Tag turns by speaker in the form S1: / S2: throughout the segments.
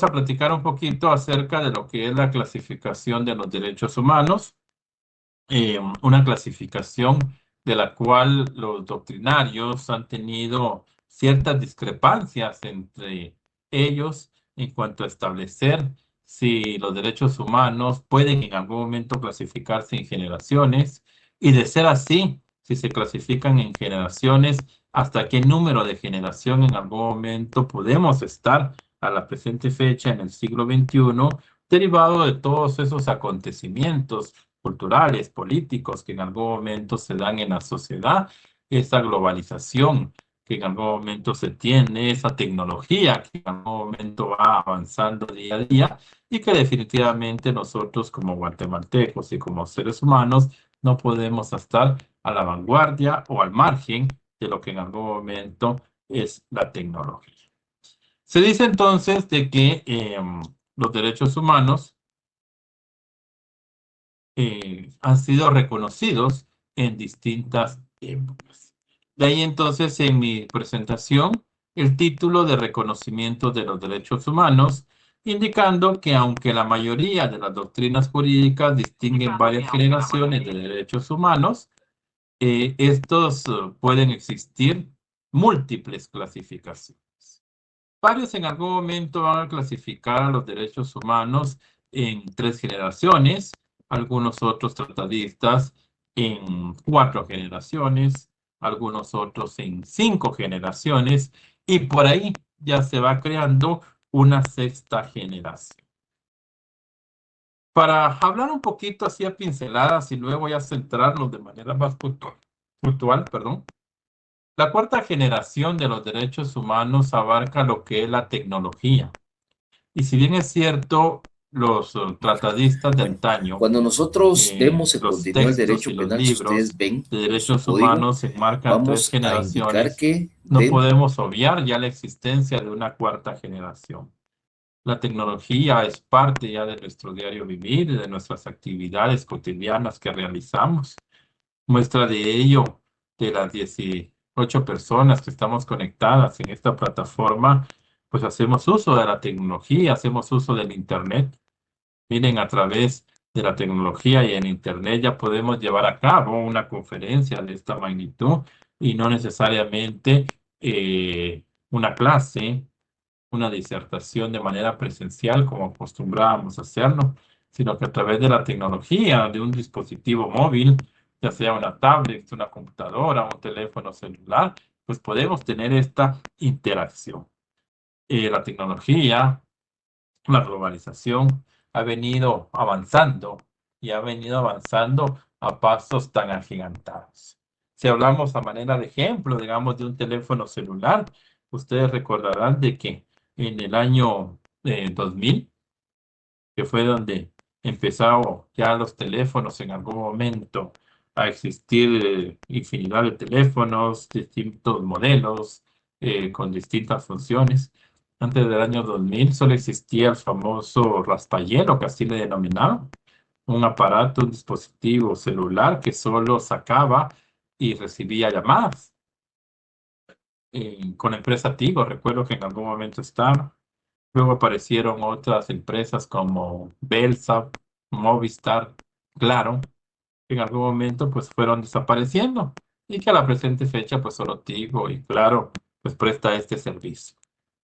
S1: a platicar un poquito acerca de lo que es la clasificación de los derechos humanos, una clasificación de la cual los doctrinarios han tenido ciertas discrepancias entre ellos en cuanto a establecer si los derechos humanos pueden en algún momento clasificarse en generaciones y de ser así, si se clasifican en generaciones, hasta qué número de generación en algún momento podemos estar a la presente fecha en el siglo XXI, derivado de todos esos acontecimientos culturales, políticos que en algún momento se dan en la sociedad, esa globalización que en algún momento se tiene, esa tecnología que en algún momento va avanzando día a día y que definitivamente nosotros como guatemaltecos y como seres humanos no podemos estar a la vanguardia o al margen de lo que en algún momento es la tecnología. Se dice entonces de que los derechos humanos han sido reconocidos en distintas épocas. De ahí entonces en mi presentación el título de reconocimiento de los derechos humanos, indicando que aunque la mayoría de las doctrinas jurídicas distinguen varias generaciones de derechos humanos, estos pueden existir múltiples clasificaciones. Varios en algún momento van a clasificar a los derechos humanos en 3 generaciones, algunos otros tratadistas en 4 generaciones, algunos otros en 5 generaciones, y por ahí ya se va creando una 6ª generación. Para hablar un poquito así a pinceladas y luego ya centrarnos de manera más puntual, perdón. La 4ª generación de los derechos humanos abarca lo que es la tecnología. Y si bien es cierto, los tratadistas de antaño,
S2: cuando nosotros demos a
S1: los
S2: continuar el
S1: textos y
S2: derecho
S1: los
S2: penal, si ustedes
S1: libros
S2: ven
S1: de
S2: nuestro
S1: derechos
S2: código,
S1: humanos enmarcan 3
S2: vamos a indicar
S1: generaciones,
S2: que
S1: no podemos obviar ya la existencia de una 4ª generación. La tecnología es parte ya de nuestro diario vivir, de nuestras actividades cotidianas que realizamos. Muestra de ello, de las 18 personas que estamos conectadas en esta plataforma, pues hacemos uso de la tecnología, hacemos uso del Internet. Miren, a través de la tecnología y en Internet ya podemos llevar a cabo una conferencia de esta magnitud y no necesariamente una clase, una disertación de manera presencial como acostumbrábamos a hacerlo, sino que a través de la tecnología, de un dispositivo móvil, ya sea una tablet, una computadora, un teléfono celular, pues podemos tener esta interacción. La tecnología, la globalización ha venido avanzando y ha venido avanzando a pasos tan agigantados. Si hablamos a manera de ejemplo, digamos, de un teléfono celular, ustedes recordarán de que en el año 2000, que fue donde empezaron ya los teléfonos en algún momento a existir infinidad de teléfonos, distintos modelos, con distintas funciones. Antes del año 2000 solo existía el famoso raspallero, que así le denominaban, un aparato, un dispositivo celular que solo sacaba y recibía llamadas. Con la empresa Tigo, recuerdo que en algún momento estaba. Luego aparecieron otras empresas como Belsat, Movistar, Claro, que en algún momento pues fueron desapareciendo y que a la presente fecha pues solo Tigo y Claro pues presta este servicio.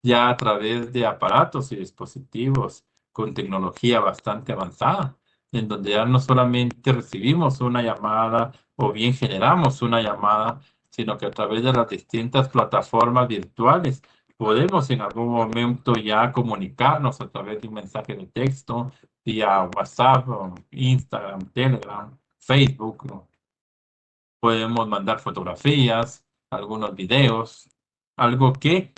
S1: Ya a través de aparatos y dispositivos con tecnología bastante avanzada, en donde ya no solamente recibimos una llamada o bien generamos una llamada, sino que a través de las distintas plataformas virtuales podemos en algún momento ya comunicarnos a través de un mensaje de texto, vía WhatsApp, o Instagram, Telegram, Facebook, ¿no? Podemos mandar fotografías, algunos videos, algo que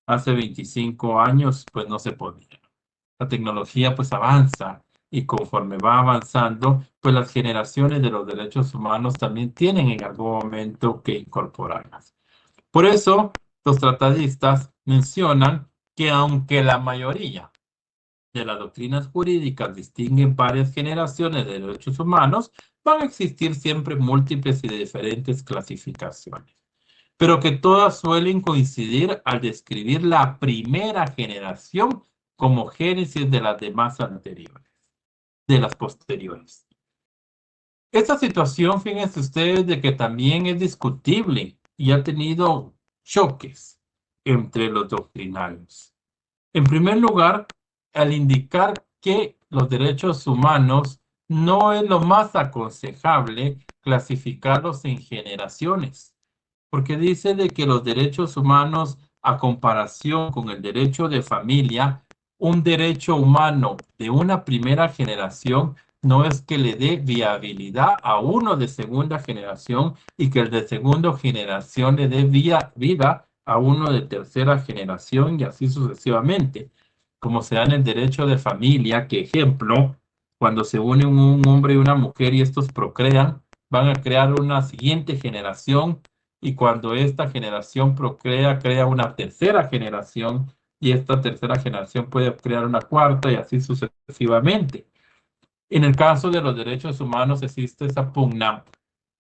S1: hace 25 años pues no se podía. La tecnología pues avanza y conforme va avanzando, pues las generaciones de los derechos humanos también tienen en algún momento que incorporarlas. Por eso, los tratadistas mencionan que aunque la mayoría de las doctrinas jurídicas distinguen varias generaciones de derechos humanos, van a existir siempre múltiples y de diferentes clasificaciones, pero que todas suelen coincidir al describir la primera generación como génesis de las demás anteriores, de las posteriores. Esta situación, fíjense ustedes, de que también es discutible y ha tenido choques entre los doctrinarios. En primer lugar, al indicar que los derechos humanos no es lo más aconsejable clasificarlos en generaciones, porque dice de que los derechos humanos, a comparación con el derecho de familia, un derecho humano de una primera generación no es que le dé viabilidad a uno de segunda generación y que el de segunda generación le dé vida a uno de tercera generación y así sucesivamente. Como se da en el derecho de familia, que ejemplo, cuando se unen un hombre y una mujer y estos procrean, van a crear una siguiente generación y cuando esta generación procrea, crea una tercera generación y esta tercera generación puede crear una cuarta y así sucesivamente. En el caso de los derechos humanos existe esa pugna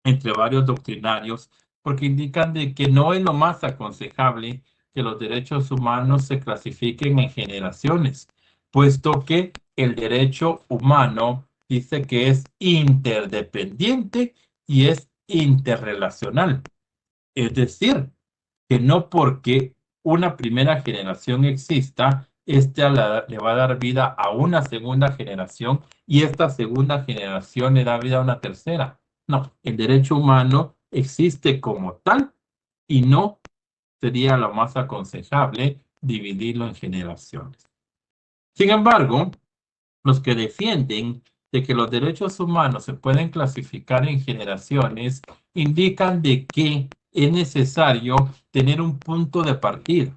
S1: entre varios doctrinarios porque indican de que no es lo más aconsejable que los derechos humanos se clasifiquen en generaciones, puesto que el derecho humano dice que es interdependiente y es interrelacional. Es decir, que no porque una primera generación exista, le va a dar vida a una segunda generación y esta segunda generación le da vida a una tercera. No, el derecho humano existe como tal y no sería lo más aconsejable dividirlo en generaciones. Sin embargo, los que defienden de que los derechos humanos se pueden clasificar en generaciones indican de que es necesario tener un punto de partida.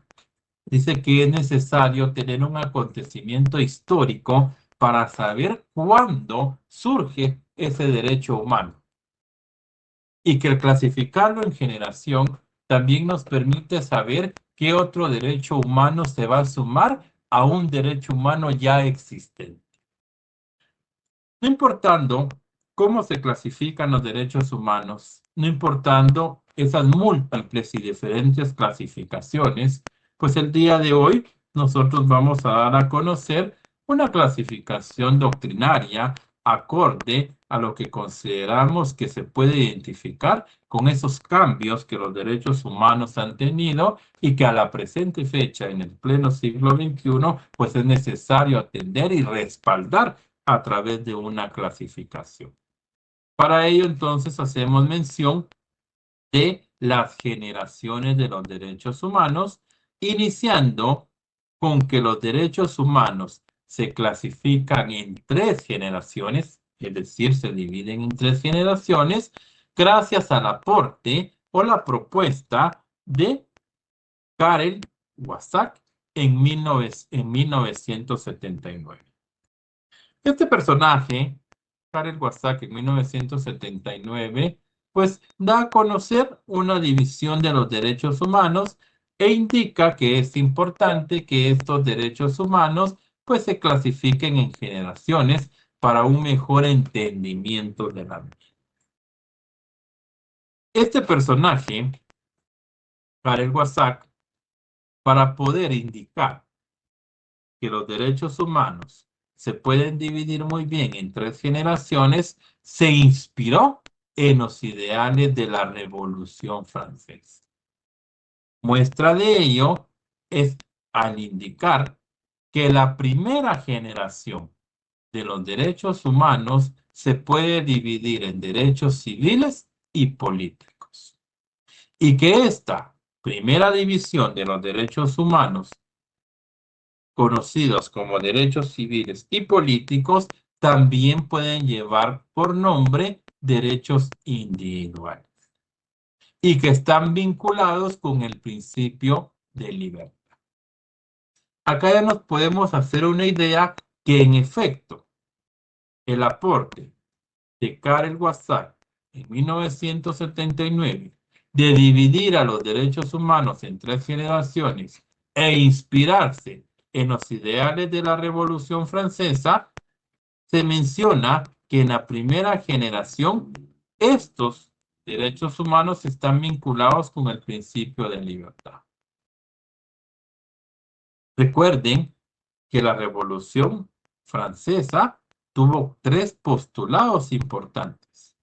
S1: Dice que es necesario tener un acontecimiento histórico para saber cuándo surge ese derecho humano. Y que el clasificarlo en generación también nos permite saber qué otro derecho humano se va a sumar a un derecho humano ya existente. No importando cómo se clasifican los derechos humanos, no importando esas múltiples y diferentes clasificaciones, pues el día de hoy nosotros vamos a dar a conocer una clasificación doctrinaria acorde a lo que consideramos que se puede identificar con esos cambios que los derechos humanos han tenido y que a la presente fecha, en el pleno siglo XXI, pues es necesario atender y respaldar a través de una clasificación. Para ello, entonces, hacemos mención de las generaciones de los derechos humanos, iniciando con que los derechos humanos se clasifican en 3 generaciones, es decir, se dividen en 3 generaciones, gracias al aporte o la propuesta de Karel Wassak en 1979. Este personaje, Karel Wassak, en 1979, pues da a conocer una división de los derechos humanos e indica que es importante que estos derechos humanos pues se clasifiquen en generaciones para un mejor entendimiento de la vida. Este personaje, Karel Wassak, para poder indicar que los derechos humanos se pueden dividir muy bien en 3 generaciones, se inspiró en los ideales de la Revolución Francesa. Muestra de ello es al indicar que la primera generación de los derechos humanos se puede dividir en derechos civiles y políticos. Y que esta primera división de los derechos humanos conocidos como derechos civiles y políticos, también pueden llevar por nombre derechos individuales y que están vinculados con el principio de libertad. Acá ya nos podemos hacer una idea que en efecto el aporte de Karel Wassak en 1979 de dividir a los derechos humanos en 3 generaciones e inspirarse en los ideales de la Revolución Francesa, se menciona que en la primera generación estos derechos humanos están vinculados con el principio de libertad. Recuerden que la Revolución Francesa tuvo 3 postulados importantes.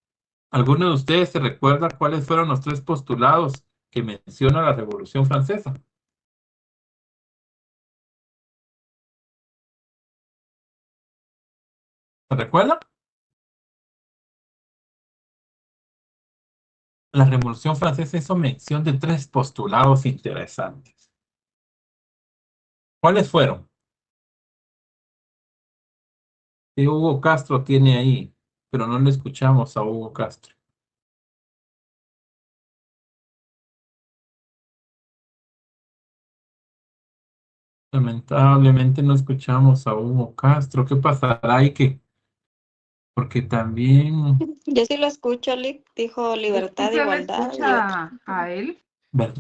S1: ¿Alguno de ustedes se recuerda cuáles fueron los 3 postulados que menciona la Revolución Francesa? ¿Se recuerda? La Revolución Francesa hizo mención de 3 postulados interesantes. ¿Cuáles fueron? Que Hugo Castro tiene ahí, pero no le escuchamos a Hugo Castro. Lamentablemente no escuchamos a Hugo Castro. ¿Qué pasará ahí? Porque también...
S3: Yo sí lo escucho, dijo libertad,
S4: ¿Sí se le
S3: igualdad y otro.
S4: escucha a él?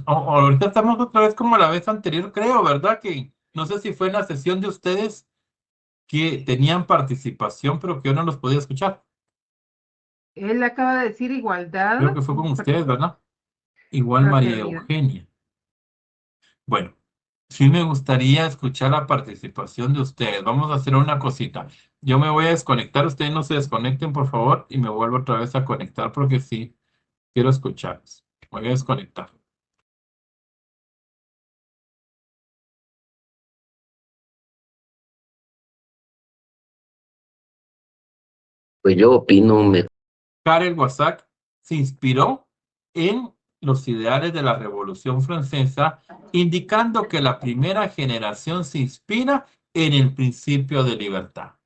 S1: Ahorita estamos otra vez como la vez anterior, creo, ¿verdad? Que no sé si fue en la sesión de ustedes que tenían participación, pero que yo no los podía escuchar.
S4: Él acaba de decir igualdad
S1: Creo que fue con ustedes, ¿verdad? Igual María
S4: fraternidad.
S1: Eugenia. Bueno, sí me gustaría escuchar la participación de ustedes. Vamos a hacer una cosita. Yo me voy a desconectar, ustedes no se desconecten, por favor, y me vuelvo otra vez a conectar porque sí, quiero escucharlos. Me voy a desconectar.
S2: Pues yo opino,
S1: Karel Wassak se inspiró en los ideales de la Revolución Francesa, indicando que la primera generación se inspira en el principio de libertad.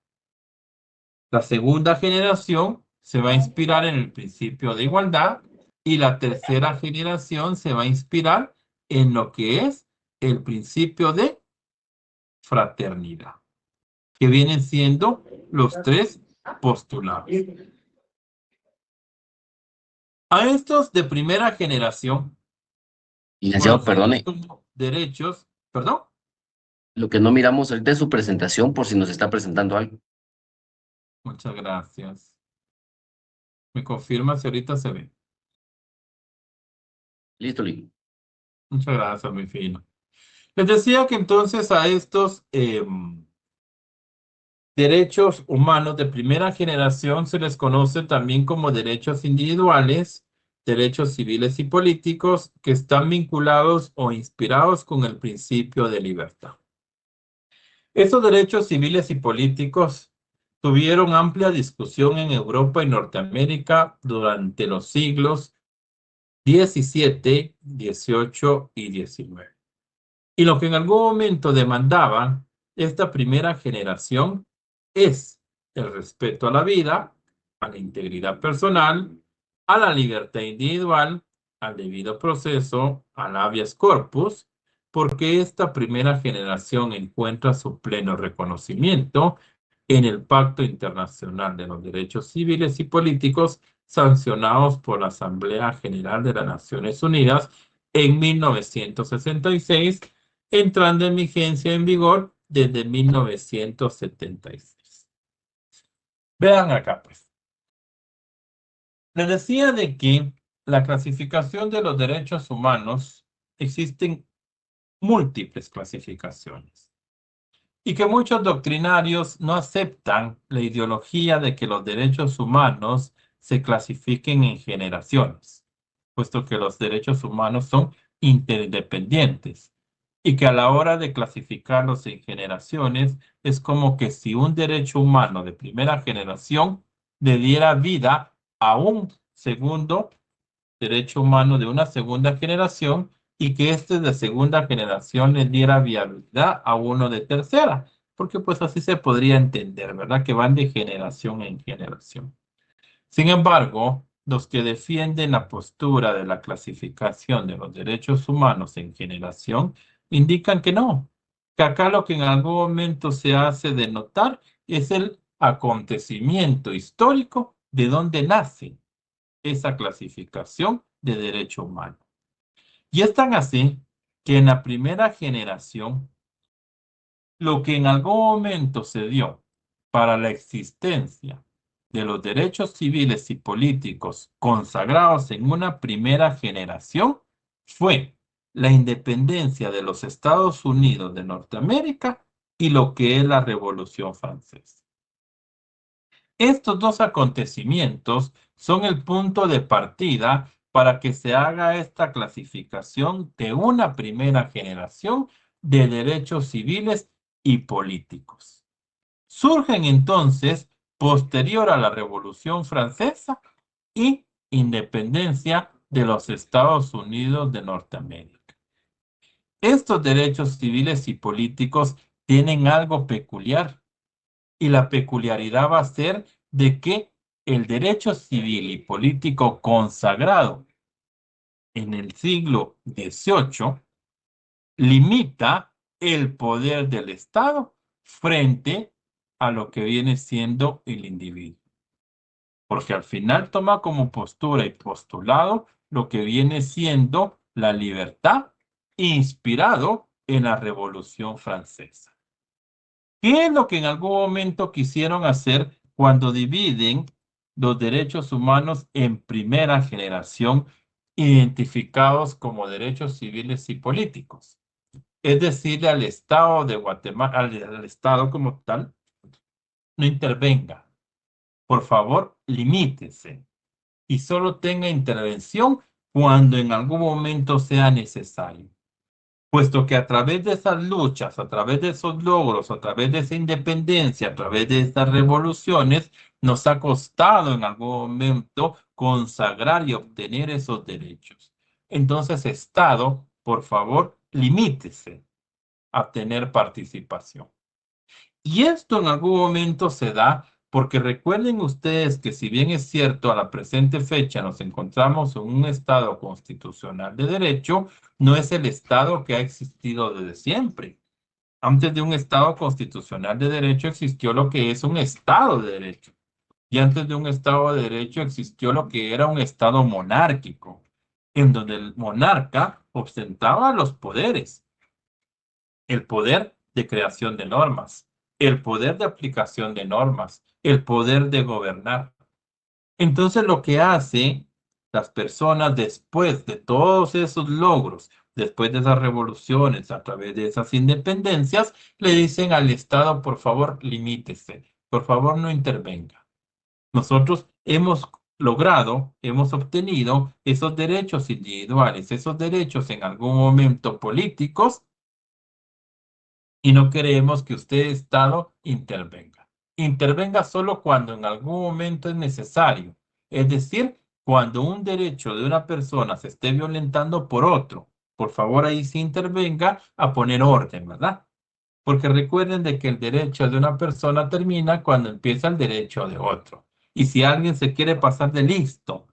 S1: La segunda generación se va a inspirar en el principio de igualdad y la tercera generación se va a inspirar en lo que es el principio de fraternidad, que vienen siendo los 3 postulados. A estos de primera generación,
S2: licenciado, perdone,
S1: como derechos, perdón,
S2: lo que no miramos ahorita es su presentación por si nos está presentando algo.
S1: muchas gracias. Me confirma si ahorita se ve.
S2: Listo, Lee.
S1: Muchas gracias, mi fino. Les decía que entonces a estos derechos humanos de primera generación se les conoce también como derechos individuales, derechos civiles y políticos que están vinculados o inspirados con el principio de libertad. Estos derechos civiles y políticos tuvieron amplia discusión en Europa y Norteamérica durante los siglos XVII, XVIII y XIX. Y lo que en algún momento demandaban esta primera generación es el respeto a la vida, a la integridad personal, a la libertad individual, al debido proceso, al habeas corpus, porque esta primera generación encuentra su pleno reconocimiento en el Pacto Internacional de los Derechos Civiles y Políticos sancionados por la Asamblea General de las Naciones Unidas en 1966, entrando en vigencia en vigor desde 1976. Vean acá, pues. Les decía de que la clasificación de los derechos humanos existen múltiples clasificaciones y que muchos doctrinarios no aceptan la ideología de que los derechos humanos se clasifiquen en generaciones, puesto que los derechos humanos son interdependientes y que a la hora de clasificarlos en generaciones es como que si un derecho humano de primera generación le diera vida a un segundo derecho humano de una segunda generación y que este de segunda generación le diera viabilidad a uno de tercera, porque pues así se podría entender, ¿verdad? Que van de generación en generación. Sin embargo, los que defienden la postura de la clasificación de los derechos humanos en generación indican que no, que acá lo que en algún momento se hace de notar es el acontecimiento histórico de donde nace esa clasificación de derecho humano. Y es tan así que en la primera generación, lo que en algún momento se dio para la existencia de los derechos civiles y políticos consagrados en una primera generación fue la independencia de los Estados Unidos de Norteamérica y lo que es la Revolución Francesa. Estos dos acontecimientos son el punto de partida para que se haga esta clasificación de una primera generación de derechos civiles y políticos. Surgen entonces, posterior a la Revolución Francesa y independencia de los Estados Unidos de Norteamérica. Estos derechos civiles y políticos tienen algo peculiar, y la peculiaridad va a ser de que el derecho civil y político consagrado en el siglo XVIII limita el poder del Estado frente a lo que viene siendo el individuo. Porque al final toma como postura y postulado lo que viene siendo la libertad, inspirado en la Revolución Francesa. ¿Qué es lo que en algún momento quisieron hacer cuando dividen los derechos humanos en primera generación, identificados como derechos civiles y políticos? Es decirle al Estado de Guatemala, al Estado como tal, no intervenga. Por favor, limítese y solo tenga intervención cuando en algún momento sea necesario. Puesto que a través de esas luchas, a través de esos logros, a través de esa independencia, a través de estas revoluciones, nos ha costado en algún momento consagrar y obtener esos derechos. Entonces, Estado, por favor, limítese a tener participación. Y esto en algún momento se da porque recuerden ustedes que si bien es cierto, a la presente fecha nos encontramos en un Estado constitucional de derecho, no es el Estado que ha existido desde siempre. Antes de un Estado constitucional de derecho existió lo que es un Estado de derecho. Y antes de un Estado de derecho existió lo que era un Estado monárquico, en donde el monarca ostentaba los poderes. El poder de creación de normas, el poder de aplicación de normas, el poder de gobernar. Entonces lo que hace las personas después de todos esos logros, después de esas revoluciones, a través de esas independencias, le dicen al Estado, por favor, limítese, por favor, no intervenga. Nosotros hemos logrado, hemos obtenido esos derechos individuales, esos derechos en algún momento políticos, y no queremos que usted, Estado, intervenga. Intervenga solo cuando en algún momento es necesario. Es decir, cuando un derecho de una persona se esté violentando por otro. Por favor, ahí sí intervenga a poner orden, ¿verdad? Porque recuerden de que el derecho de una persona termina cuando empieza el derecho de otro. Y si alguien se quiere pasar de listo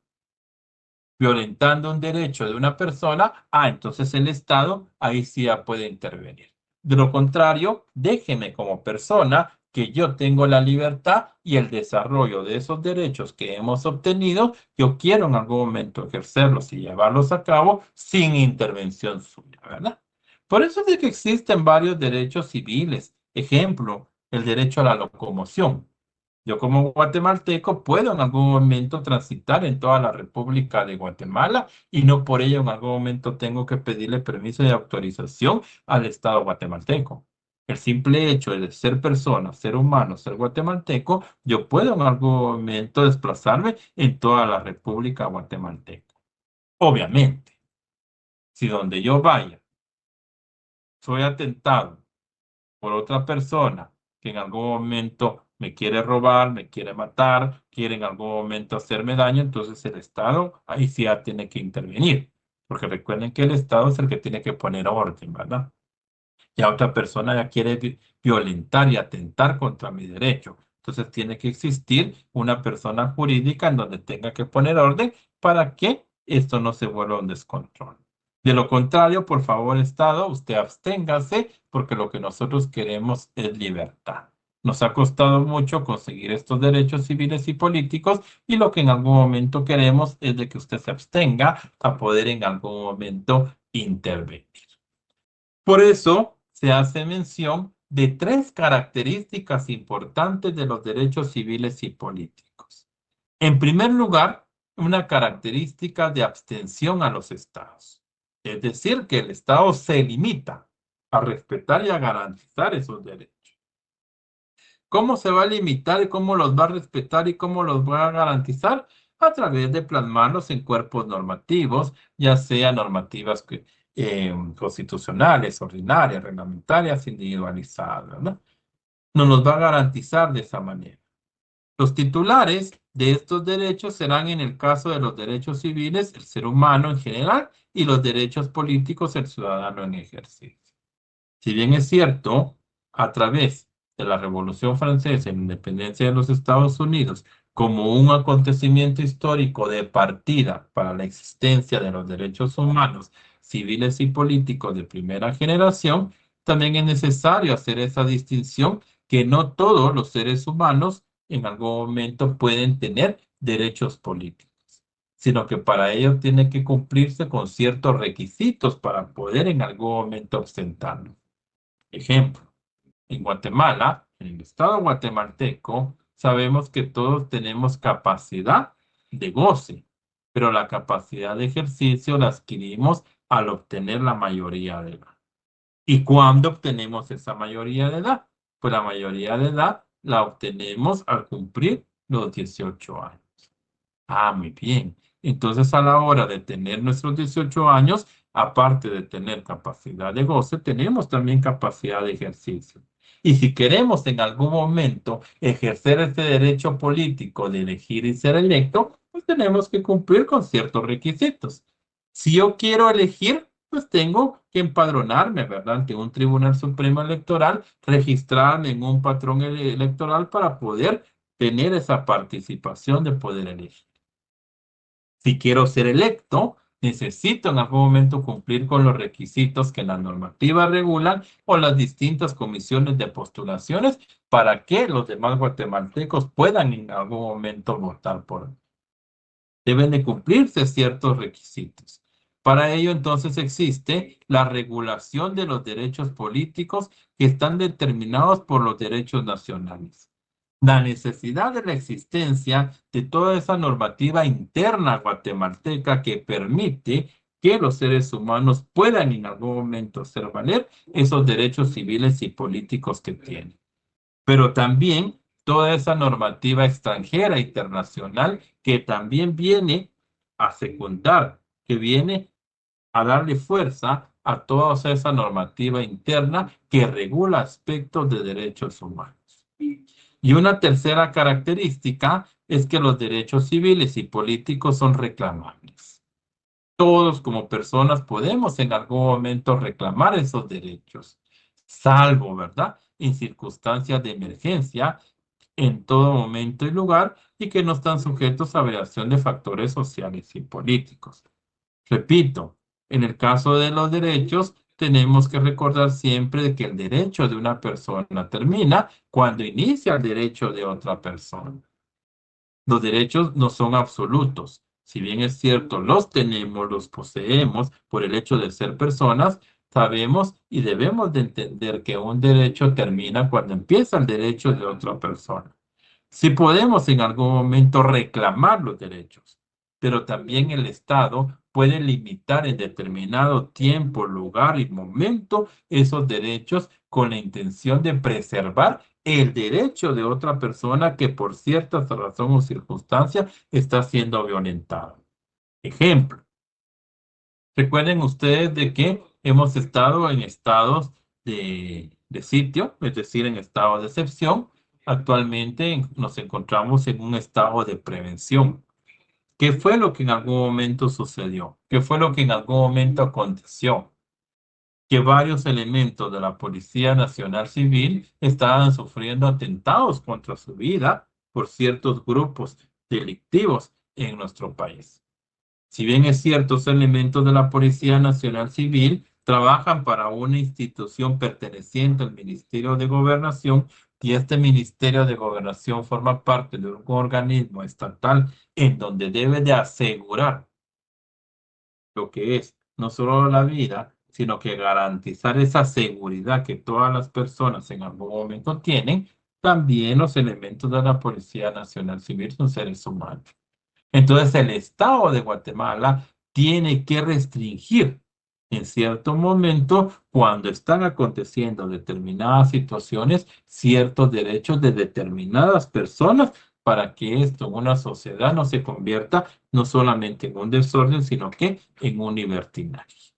S1: violentando un derecho de una persona, entonces el Estado ahí sí ya puede intervenir. De lo contrario, déjeme como persona que yo tengo la libertad y el desarrollo de esos derechos que hemos obtenido, yo quiero en algún momento ejercerlos y llevarlos a cabo sin intervención suya, ¿verdad? Por eso es de que existen varios derechos civiles. Ejemplo, el derecho a la locomoción. Yo como guatemalteco puedo en algún momento transitar en toda la República de Guatemala y no por ello en algún momento tengo que pedirle permiso de autorización al Estado guatemalteco. El simple hecho de ser persona, ser humano, ser guatemalteco, yo puedo en algún momento desplazarme en toda la República guatemalteca. Obviamente, si donde yo vaya soy atentado por otra persona que en algún momento me quiere robar, me quiere matar, quiere en algún momento hacerme daño, entonces el Estado ahí sí ya tiene que intervenir. Porque recuerden que el Estado es el que tiene que poner orden, ¿verdad? Ya otra persona ya quiere violentar y atentar contra mi derecho. Entonces tiene que existir una persona jurídica en donde tenga que poner orden para que esto no se vuelva un descontrol. De lo contrario, por favor, Estado, usted absténgase porque lo que nosotros queremos es libertad. Nos ha costado mucho conseguir estos derechos civiles y políticos y lo que en algún momento queremos es de que usted se abstenga a poder en algún momento intervenir. Por eso se hace mención de tres características importantes de los derechos civiles y políticos. En primer lugar, una característica de abstención a los estados. Es decir, que el Estado se limita a respetar y a garantizar esos derechos. ¿Cómo se va a limitar y cómo los va a respetar y cómo los va a garantizar? A través de plasmarlos en cuerpos normativos, ya sea normativas constitucionales, ordinarias, reglamentarias, individualizadas, ¿no? Nos los va a garantizar de esa manera. Los titulares de estos derechos serán, en el caso de los derechos civiles, el ser humano en general, y los derechos políticos, el ciudadano en ejercicio. Si bien es cierto, a través de la Revolución Francesa y la independencia de los Estados Unidos, como un acontecimiento histórico de partida para la existencia de los derechos humanos, civiles y políticos de primera generación, también es necesario hacer esa distinción que no todos los seres humanos en algún momento pueden tener derechos políticos, sino que para ello tiene que cumplirse con ciertos requisitos para poder en algún momento ostentarlo. Ejemplo, en Guatemala, en el estado guatemalteco, sabemos que todos tenemos capacidad de goce, pero la capacidad de ejercicio la adquirimos al obtener la mayoría de edad. ¿Y cuándo obtenemos esa mayoría de edad? Pues la mayoría de edad la obtenemos al cumplir los 18 años. Ah, muy bien. Entonces, a la hora de tener nuestros 18 años, aparte de tener capacidad de goce, tenemos también capacidad de ejercicio. Y si queremos en algún momento ejercer este derecho político de elegir y ser electo, pues tenemos que cumplir con ciertos requisitos. Si yo quiero elegir, pues tengo que empadronarme, ¿verdad? Ante un Tribunal Supremo Electoral, registrarme en un patrón electoral para poder tener esa participación de poder elegir. Si quiero ser electo, necesito en algún momento cumplir con los requisitos que la normativa regulan o las distintas comisiones de postulaciones para que los demás guatemaltecos puedan en algún momento votar por mí. Deben de cumplirse ciertos requisitos. Para ello, entonces, existe la regulación de los derechos políticos que están determinados por los derechos nacionales. La necesidad de la existencia de toda esa normativa interna guatemalteca que permite que los seres humanos puedan en algún momento hacer valer esos derechos civiles y políticos que tienen. Pero también toda esa normativa extranjera internacional que también viene a secundar, que viene a darle fuerza a toda esa normativa interna que regula aspectos de derechos humanos. Y una tercera característica es que los derechos civiles y políticos son reclamables. Todos como personas podemos en algún momento reclamar esos derechos, salvo, ¿verdad?, en circunstancias de emergencia, en todo momento y lugar, y que no están sujetos a variación de factores sociales y políticos. Repito, en el caso de los derechos, tenemos que recordar siempre que el derecho de una persona termina cuando inicia el derecho de otra persona. Los derechos no son absolutos. Si bien es cierto, los tenemos, los poseemos por el hecho de ser personas, sabemos y debemos de entender que un derecho termina cuando empieza el derecho de otra persona. Si podemos en algún momento reclamar los derechos, pero también el Estado puede limitar en determinado tiempo, lugar y momento esos derechos con la intención de preservar el derecho de otra persona que por cierta razón o circunstancia está siendo violentada. Ejemplo, recuerden ustedes de que hemos estado en estados de sitio, es decir, en estado de excepción. Actualmente nos encontramos en un estado de prevención. ¿Qué fue lo que en algún momento sucedió? ¿Qué fue lo que en algún momento aconteció? Que varios elementos de la Policía Nacional Civil estaban sufriendo atentados contra su vida por ciertos grupos delictivos en nuestro país. Si bien es cierto, los elementos de la Policía Nacional Civil trabajan para una institución perteneciente al Ministerio de Gobernación, y este Ministerio de Gobernación forma parte de un organismo estatal en donde debe de asegurar lo que es no solo la vida, sino que garantizar esa seguridad que todas las personas en algún momento tienen. También los elementos de la Policía Nacional Civil son seres humanos. Entonces el Estado de Guatemala tiene que restringir en cierto momento, cuando están aconteciendo determinadas situaciones, ciertos derechos de determinadas personas para que esto en una sociedad no se convierta no solamente en un desorden, sino que en un libertinaje.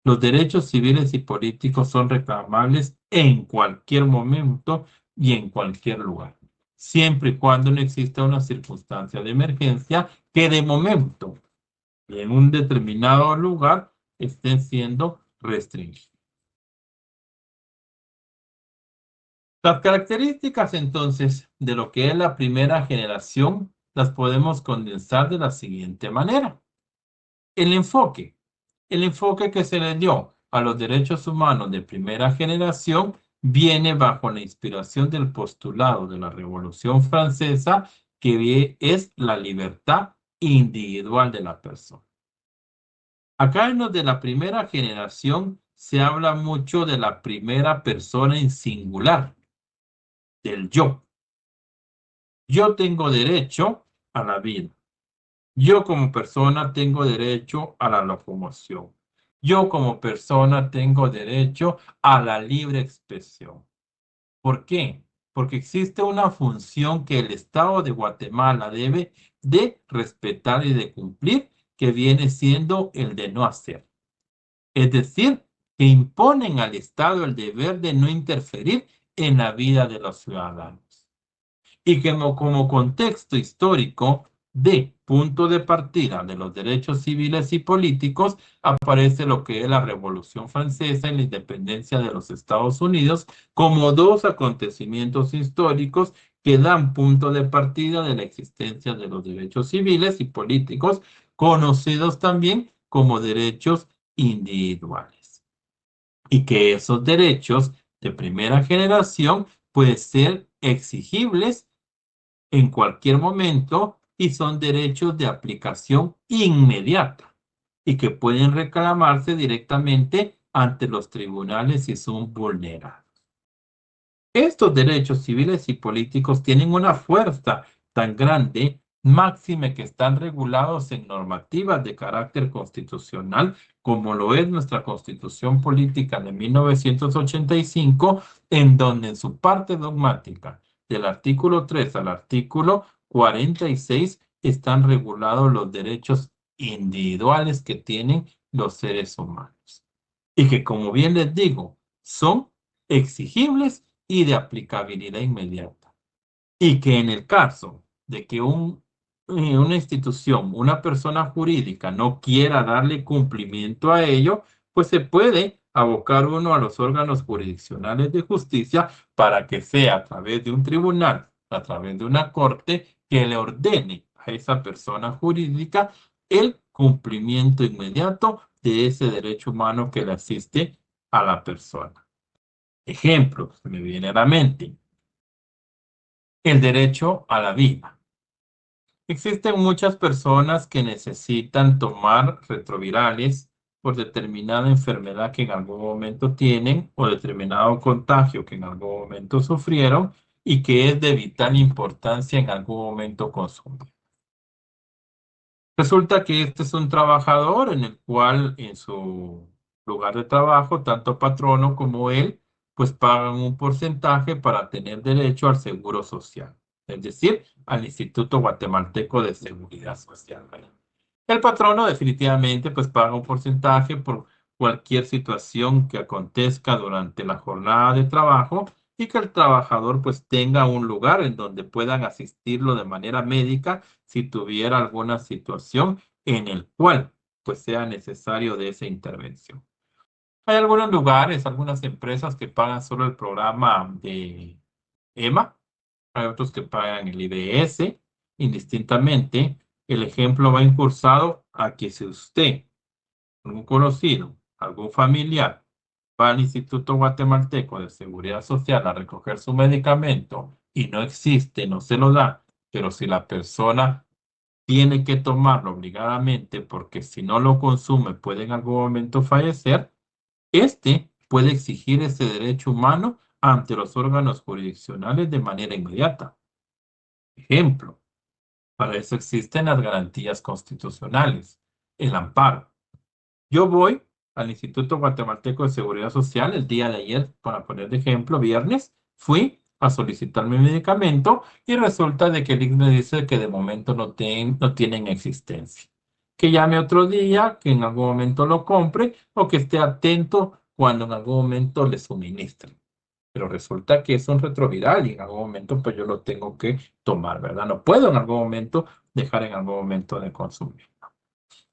S1: Los derechos civiles y políticos son reclamables en cualquier momento y en cualquier lugar, siempre y cuando no exista una circunstancia de emergencia que de momento y en un determinado lugar estén siendo restringidos. Las características entonces de lo que es la primera generación las podemos condensar de la siguiente manera. El enfoque que se le dio a los derechos humanos de primera generación viene bajo la inspiración del postulado de la Revolución Francesa, que es la libertad individual de la persona. Acá en los de la primera generación se habla mucho de la primera persona en singular, del yo. Yo tengo derecho a la vida. Yo como persona tengo derecho a la locomoción. Yo como persona tengo derecho a la libre expresión. ¿Por qué? Porque existe una función que el Estado de Guatemala debe de respetar y de cumplir, que viene siendo el de no hacer. Es decir, que imponen al Estado el deber de no interferir en la vida de los ciudadanos. Y que como contexto histórico de punto de partida de los derechos civiles y políticos aparece lo que es la Revolución Francesa y la independencia de los Estados Unidos como dos acontecimientos históricos que dan punto de partida de la existencia de los derechos civiles y políticos, conocidos también como derechos individuales. Y que esos derechos de primera generación pueden ser exigibles en cualquier momento y son derechos de aplicación inmediata y que pueden reclamarse directamente ante los tribunales si son vulnerados. Estos derechos civiles y políticos tienen una fuerza tan grande, máxime que están regulados en normativas de carácter constitucional, como lo es nuestra Constitución Política de 1985, en donde en su parte dogmática, del artículo 3 al artículo 46, están regulados los derechos individuales que tienen los seres humanos. Y que, como bien les digo, son exigibles y de aplicabilidad inmediata. Y que en el caso de que una institución, una persona jurídica no quiera darle cumplimiento a ello, pues se puede abocar uno a los órganos jurisdiccionales de justicia para que sea a través de un tribunal, a través de una corte, que le ordene a esa persona jurídica el cumplimiento inmediato de ese derecho humano que le asiste a la persona. Ejemplo, se me viene a la mente, el derecho a la vida. Existen muchas personas que necesitan tomar retrovirales por determinada enfermedad que en algún momento tienen o determinado contagio que en algún momento sufrieron y que es de vital importancia en algún momento consumir. Resulta que este es un trabajador en el cual en su lugar de trabajo, tanto patrono como él, pues pagan un porcentaje para tener derecho al seguro social, es decir, al Instituto Guatemalteco de Seguridad Social. El patrono definitivamente pues paga un porcentaje por cualquier situación que acontezca durante la jornada de trabajo y que el trabajador pues tenga un lugar en donde puedan asistirlo de manera médica si tuviera alguna situación en el cual pues sea necesario de esa intervención. Hay algunos lugares, algunas empresas que pagan solo el programa de EMA, hay otros que pagan el IBS, indistintamente. El ejemplo va impulsado a que si usted, algún conocido, algún familiar, va al Instituto Guatemalteco de Seguridad Social a recoger su medicamento y no existe, no se lo da, pero si la persona tiene que tomarlo obligadamente porque si no lo consume puede en algún momento fallecer, este puede exigir ese derecho humano ante los órganos jurisdiccionales de manera inmediata. Ejemplo, para eso existen las garantías constitucionales, el amparo. Yo voy al Instituto Guatemalteco de Seguridad Social el día de ayer, para poner de ejemplo, viernes, fui a solicitar mi medicamento y resulta de que el ICS me dice que de momento no tienen existencia. Que llame otro día, que en algún momento lo compre o que esté atento cuando en algún momento le suministren. Pero resulta que es un retroviral y en algún momento pues yo lo tengo que tomar, ¿verdad? No puedo en algún momento dejar en algún momento de consumir.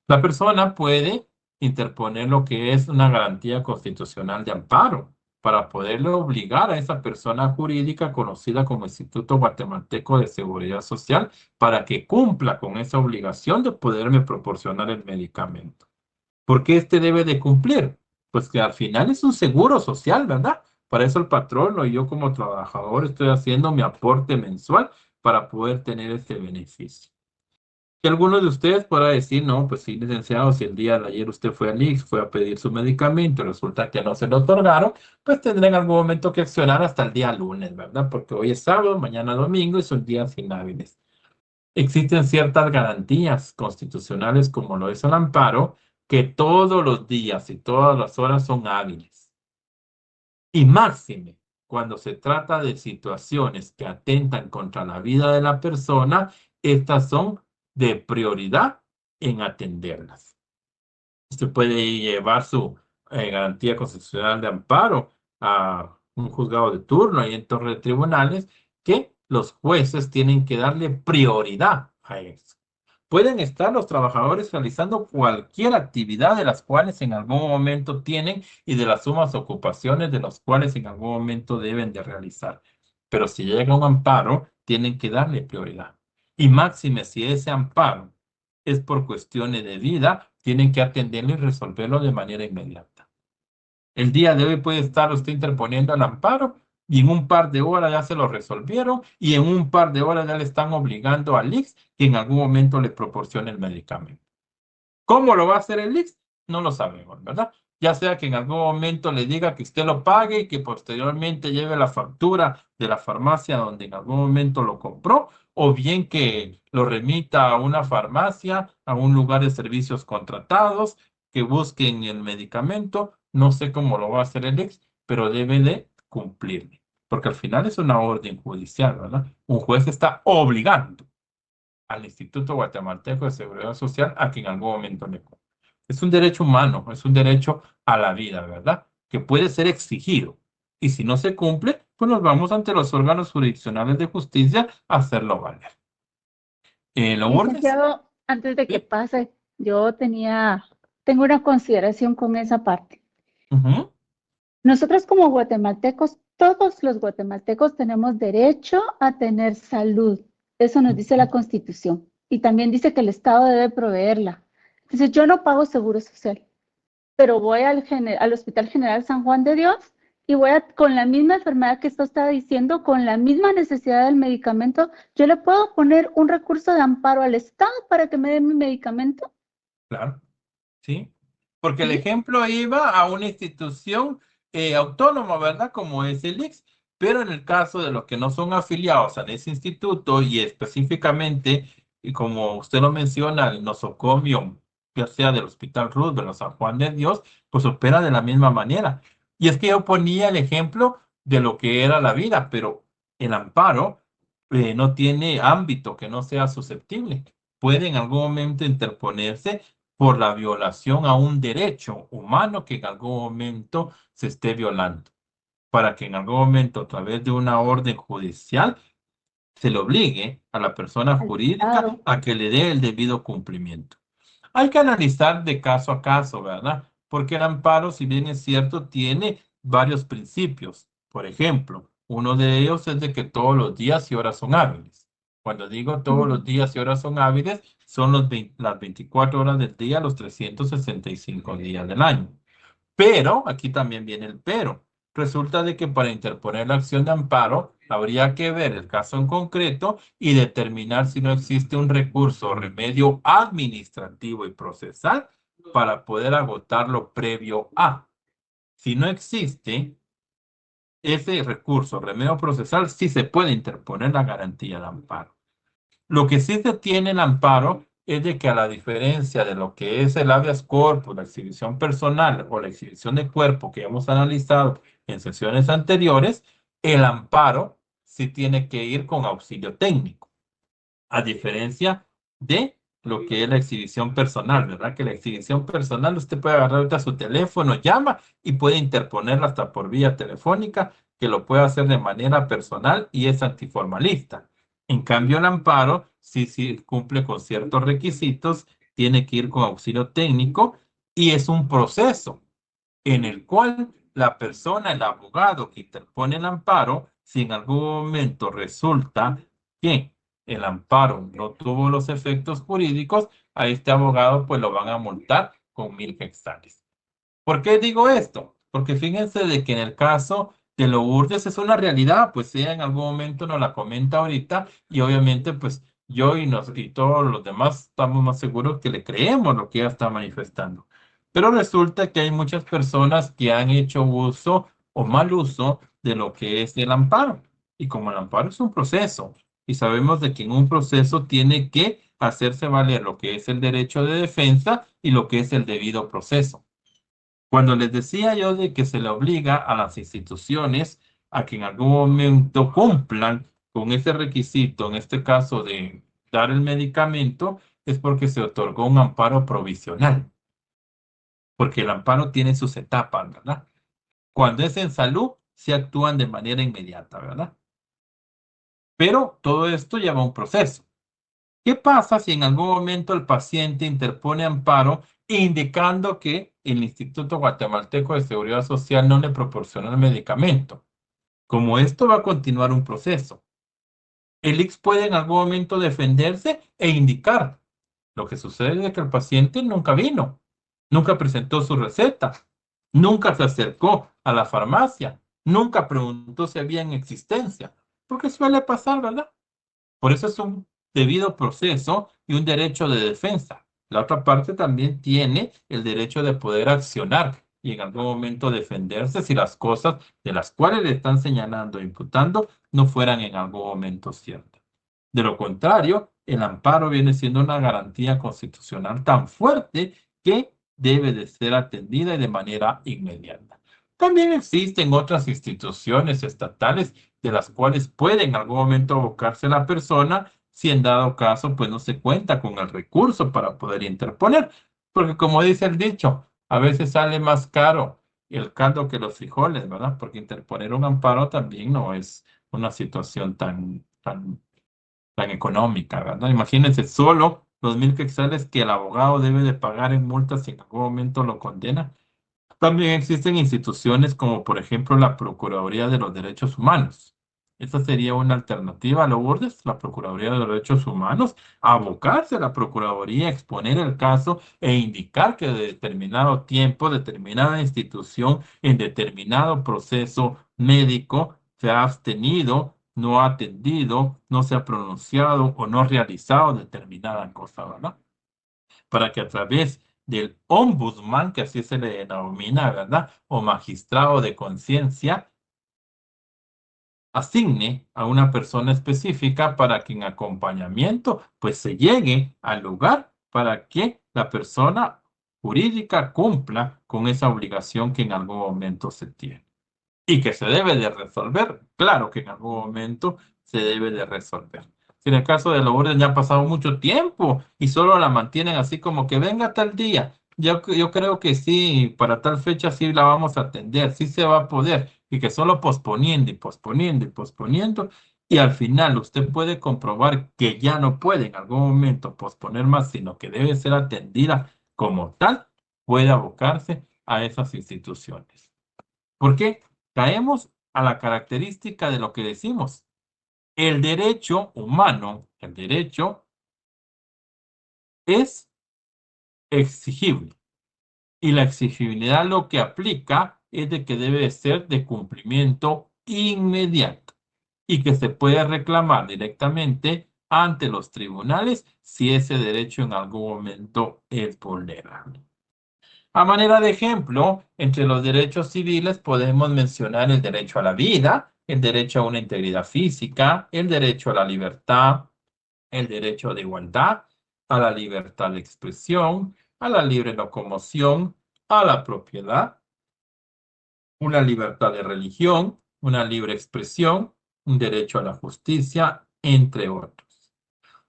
S1: La persona puede interponer lo que es una garantía constitucional de amparo para poderle obligar a esa persona jurídica conocida como Instituto Guatemalteco de Seguridad Social para que cumpla con esa obligación de poderme proporcionar el medicamento. ¿Por qué este debe de cumplir? Pues que al final es un seguro social, ¿verdad? Para eso el patrono y yo como trabajador estoy haciendo mi aporte mensual para poder tener este beneficio. Y algunos de ustedes podrán decir, no, pues sí, licenciado, si el día de ayer usted fue al ICS, fue a pedir su medicamento y resulta que no se lo otorgaron, pues tendrá en algún momento que accionar hasta el día lunes, ¿verdad? Porque hoy es sábado, mañana domingo y son días inhábiles. Existen ciertas garantías constitucionales, como lo es el amparo, que todos los días y todas las horas son hábiles. Y máxime, cuando se trata de situaciones que atentan contra la vida de la persona, estas son de prioridad en atenderlas. Usted puede llevar su garantía constitucional de amparo a un juzgado de turno y en torno de tribunales que los jueces tienen que darle prioridad a eso. Pueden estar los trabajadores realizando cualquier actividad de las cuales en algún momento tienen y de las sumas ocupaciones de las cuales en algún momento deben de realizar. Pero si llega un amparo, tienen que darle prioridad. Y máxime, si ese amparo es por cuestiones de vida, tienen que atenderlo y resolverlo de manera inmediata. El día de hoy puede estar usted interponiendo el amparo y en un par de horas ya se lo resolvieron y en un par de horas ya le están obligando al ICS que en algún momento le proporcione el medicamento. ¿Cómo lo va a hacer el ICS? No lo sabemos, ¿verdad? Ya sea que en algún momento le diga que usted lo pague y que posteriormente lleve la factura de la farmacia donde en algún momento lo compró, o bien que lo remita a una farmacia, a un lugar de servicios contratados, que busquen el medicamento. No sé cómo lo va a hacer el ICS, pero debe de cumplirle, porque al final es una orden judicial, ¿verdad? Un juez está obligando al Instituto Guatemalteco de Seguridad Social a que en algún momento le cumpla. Es un derecho humano, es un derecho a la vida, ¿verdad? Que puede ser exigido. Y si no se cumple, pues nos vamos ante los órganos jurisdiccionales de justicia a hacerlo valer. Lourdes,
S5: Licenciado, antes de que
S1: ¿sí?
S5: pase, tengo una consideración con esa parte.
S1: Ujú.
S5: Nosotros como guatemaltecos, todos los guatemaltecos tenemos derecho a tener salud. Eso nos dice la Constitución. Y también dice que el Estado debe proveerla. Entonces, yo no pago seguro social, pero voy al Hospital General San Juan de Dios y con la misma enfermedad que usted estaba diciendo, con la misma necesidad del medicamento, yo le puedo poner un recurso de amparo al Estado para que me dé mi medicamento.
S1: Claro, sí. Porque el
S5: ¿Sí?
S1: ejemplo iba a una institución autónoma, ¿verdad? Como es el ICS. Pero en el caso de los que no son afiliados a ese instituto y específicamente, y como usted lo menciona, el nosocomio, ya sea del Hospital Roosevelt o San Juan de Dios, pues opera de la misma manera. Y es que yo ponía el ejemplo de lo que era la vida, pero el amparo no tiene ámbito que no sea susceptible. Puede en algún momento interponerse por la violación a un derecho humano que en algún momento se esté violando, para que en algún momento, a través de una orden judicial, se le obligue a la persona
S5: Al
S1: jurídica
S5: Estado.
S1: a que le dé el debido cumplimiento. Hay que analizar de caso a caso, ¿verdad? Porque el amparo, si bien es cierto, tiene varios principios. Por ejemplo, uno de ellos es de que todos los días y horas son hábiles. Cuando digo todos los días y horas son hábiles, son las 24 horas del día, los 365 días del año. Pero, aquí también viene el pero. Resulta de que para interponer la acción de amparo habría que ver el caso en concreto y determinar si no existe un recurso o remedio administrativo y procesal para poder agotarlo previo a. Si no existe ese recurso o remedio procesal, sí se puede interponer la garantía de amparo. Lo que sí se tiene el amparo es de que a la diferencia de lo que es el habeas corpus, la exhibición personal o la exhibición de cuerpo que hemos analizado en sesiones anteriores, el amparo sí tiene que ir con auxilio técnico, a diferencia de lo que es la exhibición personal, ¿verdad? Que la exhibición personal usted puede agarrar ahorita su teléfono, llama y puede interponerla hasta por vía telefónica, que lo puede hacer de manera personal y es antiformalista. En cambio, el amparo sí cumple con ciertos requisitos, tiene que ir con auxilio técnico y es un proceso en el cual la persona, el abogado que interpone el amparo, si en algún momento resulta que el amparo no tuvo los efectos jurídicos, a este abogado pues lo van a multar con 1000 quetzales. ¿Por qué digo esto? Porque fíjense de que en el caso de Lourdes es una realidad, pues ella en algún momento nos la comenta ahorita y obviamente pues yo y todos los demás estamos más seguros que le creemos lo que ella está manifestando. Pero resulta que hay muchas personas que han hecho uso o mal uso de lo que es el amparo. Y como el amparo es un proceso, y sabemos de que en un proceso tiene que hacerse valer lo que es el derecho de defensa y lo que es el debido proceso. Cuando les decía yo de que se le obliga a las instituciones a que en algún momento cumplan con ese requisito, en este caso de dar el medicamento, es porque se otorgó un amparo provisional. Porque el amparo tiene sus etapas, ¿verdad? Cuando es en salud, se actúan de manera inmediata, ¿verdad? Pero todo esto lleva un proceso. ¿Qué pasa si en algún momento el paciente interpone amparo indicando que el Instituto Guatemalteco de Seguridad Social no le proporciona el medicamento? Como esto va a continuar un proceso, el IX puede en algún momento defenderse e indicar. Lo que sucede es que el paciente nunca vino, nunca presentó su receta, nunca se acercó a la farmacia, nunca preguntó si había en existencia, porque suele pasar, ¿verdad? Por eso es un debido proceso y un derecho de defensa. La otra parte también tiene el derecho de poder accionar y en algún momento defenderse si las cosas de las cuales le están señalando e imputando no fueran en algún momento ciertas. De lo contrario, el amparo viene siendo una garantía constitucional tan fuerte que debe de ser atendida y de manera inmediata. También existen otras instituciones estatales de las cuales puede en algún momento abocarse la persona si en dado caso pues no se cuenta con el recurso para poder interponer. Porque como dice el dicho, a veces sale más caro el caldo que los frijoles, ¿verdad? Porque interponer un amparo también no es una situación tan económica, ¿verdad? Imagínense solo los 1000 quetzales que el abogado debe de pagar en multas si en algún momento lo condena. También existen instituciones como por ejemplo la Procuraduría de los Derechos Humanos. Esta sería una alternativa a Lourdes, la Procuraduría de los Derechos Humanos, abocarse a la Procuraduría, exponer el caso e indicar que de determinado tiempo, determinada institución, en determinado proceso médico, se ha abstenido, no ha atendido, no se ha pronunciado o no ha realizado determinada cosa, ¿verdad? Para que a través del ombudsman, que así se le denomina, ¿verdad? O magistrado de conciencia, asigne a una persona específica para que en acompañamiento, pues se llegue al lugar para que la persona jurídica cumpla con esa obligación que en algún momento se tiene. Y que se debe de resolver, claro que en algún momento se debe de resolver. Si en el caso de Lourdes ya ha pasado mucho tiempo y solo la mantienen así como que venga tal día, yo creo que sí, para tal fecha sí la vamos a atender, sí se va a poder, y que solo posponiendo y posponiendo y posponiendo, y al final usted puede comprobar que ya no puede en algún momento posponer más, sino que debe ser atendida como tal, puede abocarse a esas instituciones. ¿Por qué? Caemos a la característica de lo que decimos. El derecho humano, el derecho es exigible. Y la exigibilidad lo que aplica es de que debe ser de cumplimiento inmediato y que se puede reclamar directamente ante los tribunales si ese derecho en algún momento es vulnerable. A manera de ejemplo, entre los derechos civiles podemos mencionar el derecho a la vida, el derecho a una integridad física, el derecho a la libertad, el derecho de igualdad, a la libertad de expresión, a la libre locomoción, a la propiedad, una libertad de religión, una libre expresión, un derecho a la justicia, entre otros.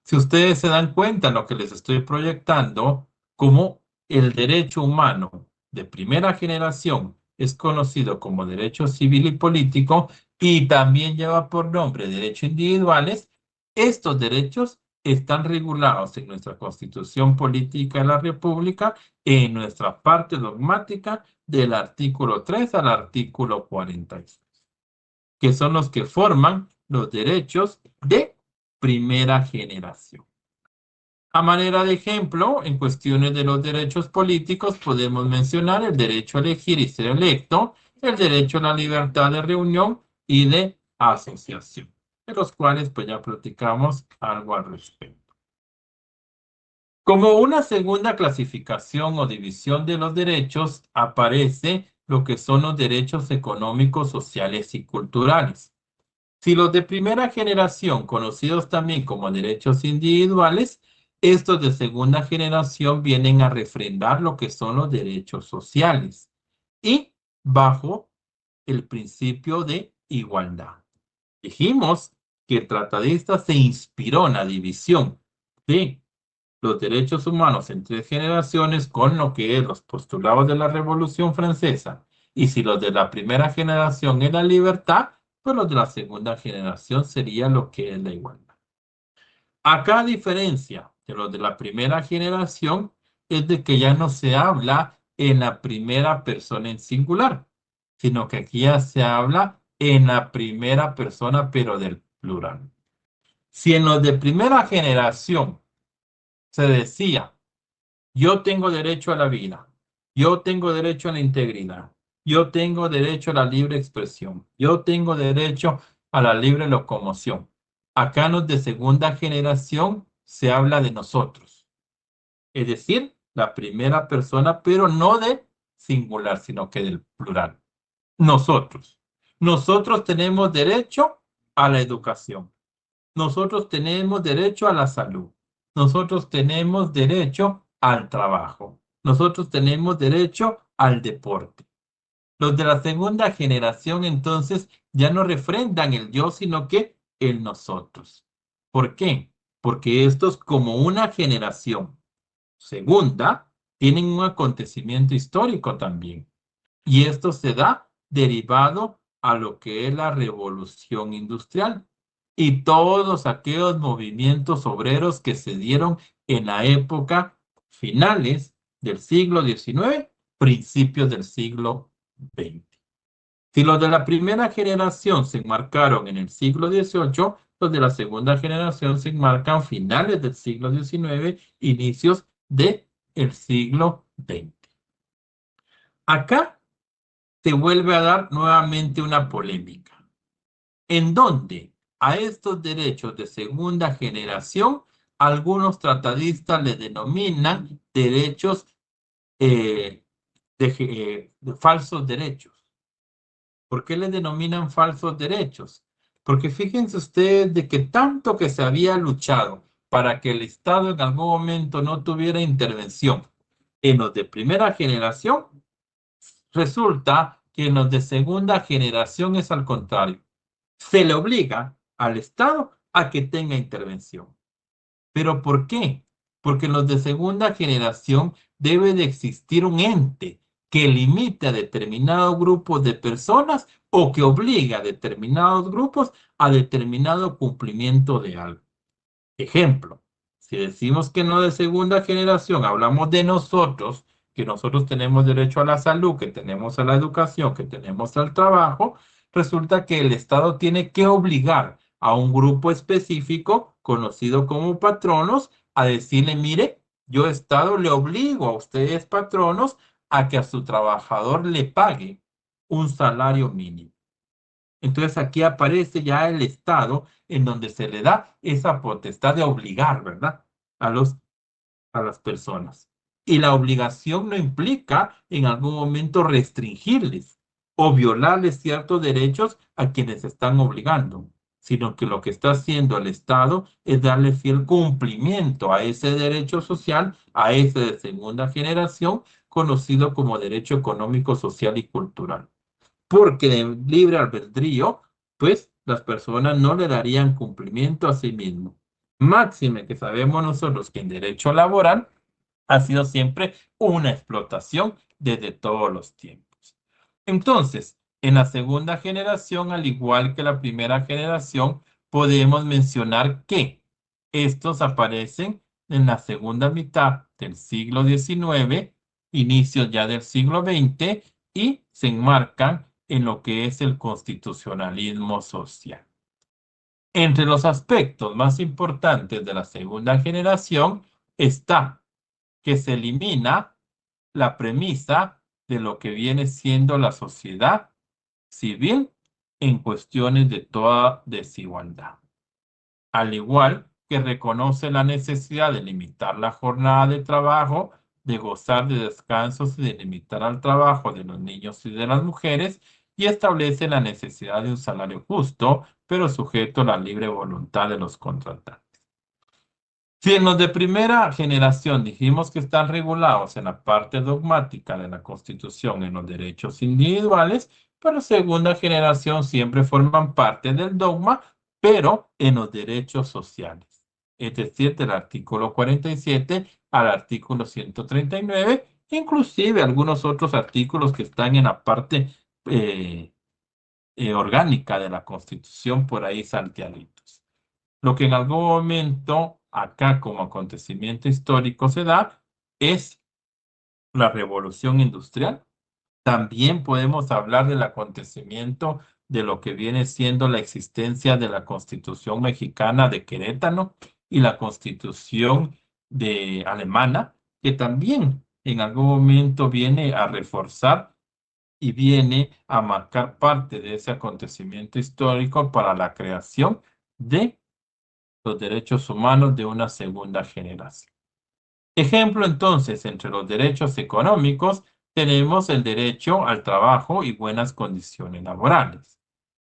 S1: Si ustedes se dan cuenta en lo que les estoy proyectando, como el derecho humano de primera generación es conocido como derecho civil y político y también lleva por nombre derechos individuales, estos derechos están regulados en nuestra Constitución Política de la República, en nuestra parte dogmática del artículo 3 al artículo 46, que son los que forman los derechos de primera generación. A manera de ejemplo, en cuestiones de los derechos políticos podemos mencionar el derecho a elegir y ser electo, el derecho a la libertad de reunión y de asociación, de los cuales pues ya platicamos algo al respecto. Como una segunda clasificación o división de los derechos aparece lo que son los derechos económicos, sociales y culturales. Si los de primera generación, conocidos también como derechos individuales, estos de segunda generación vienen a refrendar lo que son los derechos sociales y bajo el principio de igualdad. Dijimos que el tratadista se inspiró en la división de los derechos humanos en 3 generaciones con lo que es los postulados de la Revolución Francesa. Y si los de la primera generación es la libertad, pues los de la segunda generación sería lo que es la igualdad. Acá, a diferencia de los de la primera generación, es de que ya no se habla en la primera persona en singular, sino que aquí ya se habla en la primera persona, pero del plural. Si en los de primera generación se decía, yo tengo derecho a la vida, yo tengo derecho a la integridad, yo tengo derecho a la libre expresión, yo tengo derecho a la libre locomoción. Acá en los de segunda generación se habla de nosotros, es decir, la primera persona, pero no de singular, sino que del plural. Nosotros. Nosotros tenemos derecho a la educación. Nosotros tenemos derecho a la salud. Nosotros tenemos derecho al trabajo. Nosotros tenemos derecho al deporte. Los de la segunda generación, entonces, ya no refrendan el yo, sino que el nosotros. ¿Por qué? Porque estos, como una generación segunda, tienen un acontecimiento histórico también. Y esto se da derivado a lo que es la revolución industrial y todos aquellos movimientos obreros que se dieron en la época finales del siglo XIX, principios del siglo XX. Si los de la primera generación se enmarcaron en el siglo XVIII, los de la segunda generación se enmarcan finales del siglo XIX, inicios del siglo XX. Acá se vuelve a dar nuevamente una polémica, en donde a estos derechos de segunda generación algunos tratadistas le denominan derechos de falsos derechos. ¿Por qué le denominan falsos derechos? Porque fíjense ustedes de que tanto que se había luchado para que el Estado en algún momento no tuviera intervención en los de primera generación, resulta que en los de segunda generación es al contrario. Se le obliga al Estado a que tenga intervención. ¿Pero por qué? Porque en los de segunda generación debe de existir un ente que limite a determinados grupos de personas o que obliga a determinados grupos a determinado cumplimiento de algo. Ejemplo, si decimos que no de segunda generación, hablamos de nosotros, que nosotros tenemos derecho a la salud, que tenemos a la educación, que tenemos al trabajo, resulta que el Estado tiene que obligar a un grupo específico, conocido como patronos, a decirle, mire, yo Estado le obligo a ustedes patronos a que a su trabajador le pague un salario mínimo. Entonces aquí aparece ya el Estado en donde se le da esa potestad de obligar, ¿verdad? A las personas. Y la obligación no implica en algún momento restringirles o violarles ciertos derechos a quienes están obligando. sino que lo que está haciendo el Estado es darle fiel cumplimiento a ese derecho social, a ese de segunda generación, conocido como derecho económico, social y cultural. Porque de libre albedrío, pues las personas no le darían cumplimiento a sí mismo. Máxime que sabemos nosotros que en derecho laboral ha sido siempre una explotación desde todos los tiempos. Entonces, en la segunda generación, al igual que la primera generación, podemos mencionar que estos aparecen en la segunda mitad del siglo XIX, inicios ya del siglo XX, y se enmarcan en lo que es el constitucionalismo social. Entre los aspectos más importantes de la segunda generación está que se elimina la premisa de lo que viene siendo la sociedad civil en cuestiones de toda desigualdad. Al igual que reconoce la necesidad de limitar la jornada de trabajo, de gozar de descansos y de limitar al trabajo de los niños y de las mujeres, y establece la necesidad de un salario justo, pero sujeto a la libre voluntad de los contratantes. Si en los de primera generación dijimos que están regulados en la parte dogmática de la Constitución en los derechos individuales, pero segunda generación siempre forman parte del dogma, pero en los derechos sociales. Es decir, del artículo 47 al artículo 139, inclusive algunos otros artículos que están en la parte orgánica de la Constitución por ahí salteaditos. Lo que en algún momento acá como acontecimiento histórico se da es la revolución industrial. También podemos hablar del acontecimiento de lo que viene siendo la existencia de la Constitución mexicana de Querétaro y la Constitución de alemana, que también en algún momento viene a reforzar y viene a marcar parte de ese acontecimiento histórico para la creación de los derechos humanos de una segunda generación. Ejemplo, entonces, entre los derechos económicos tenemos el derecho al trabajo y buenas condiciones laborales.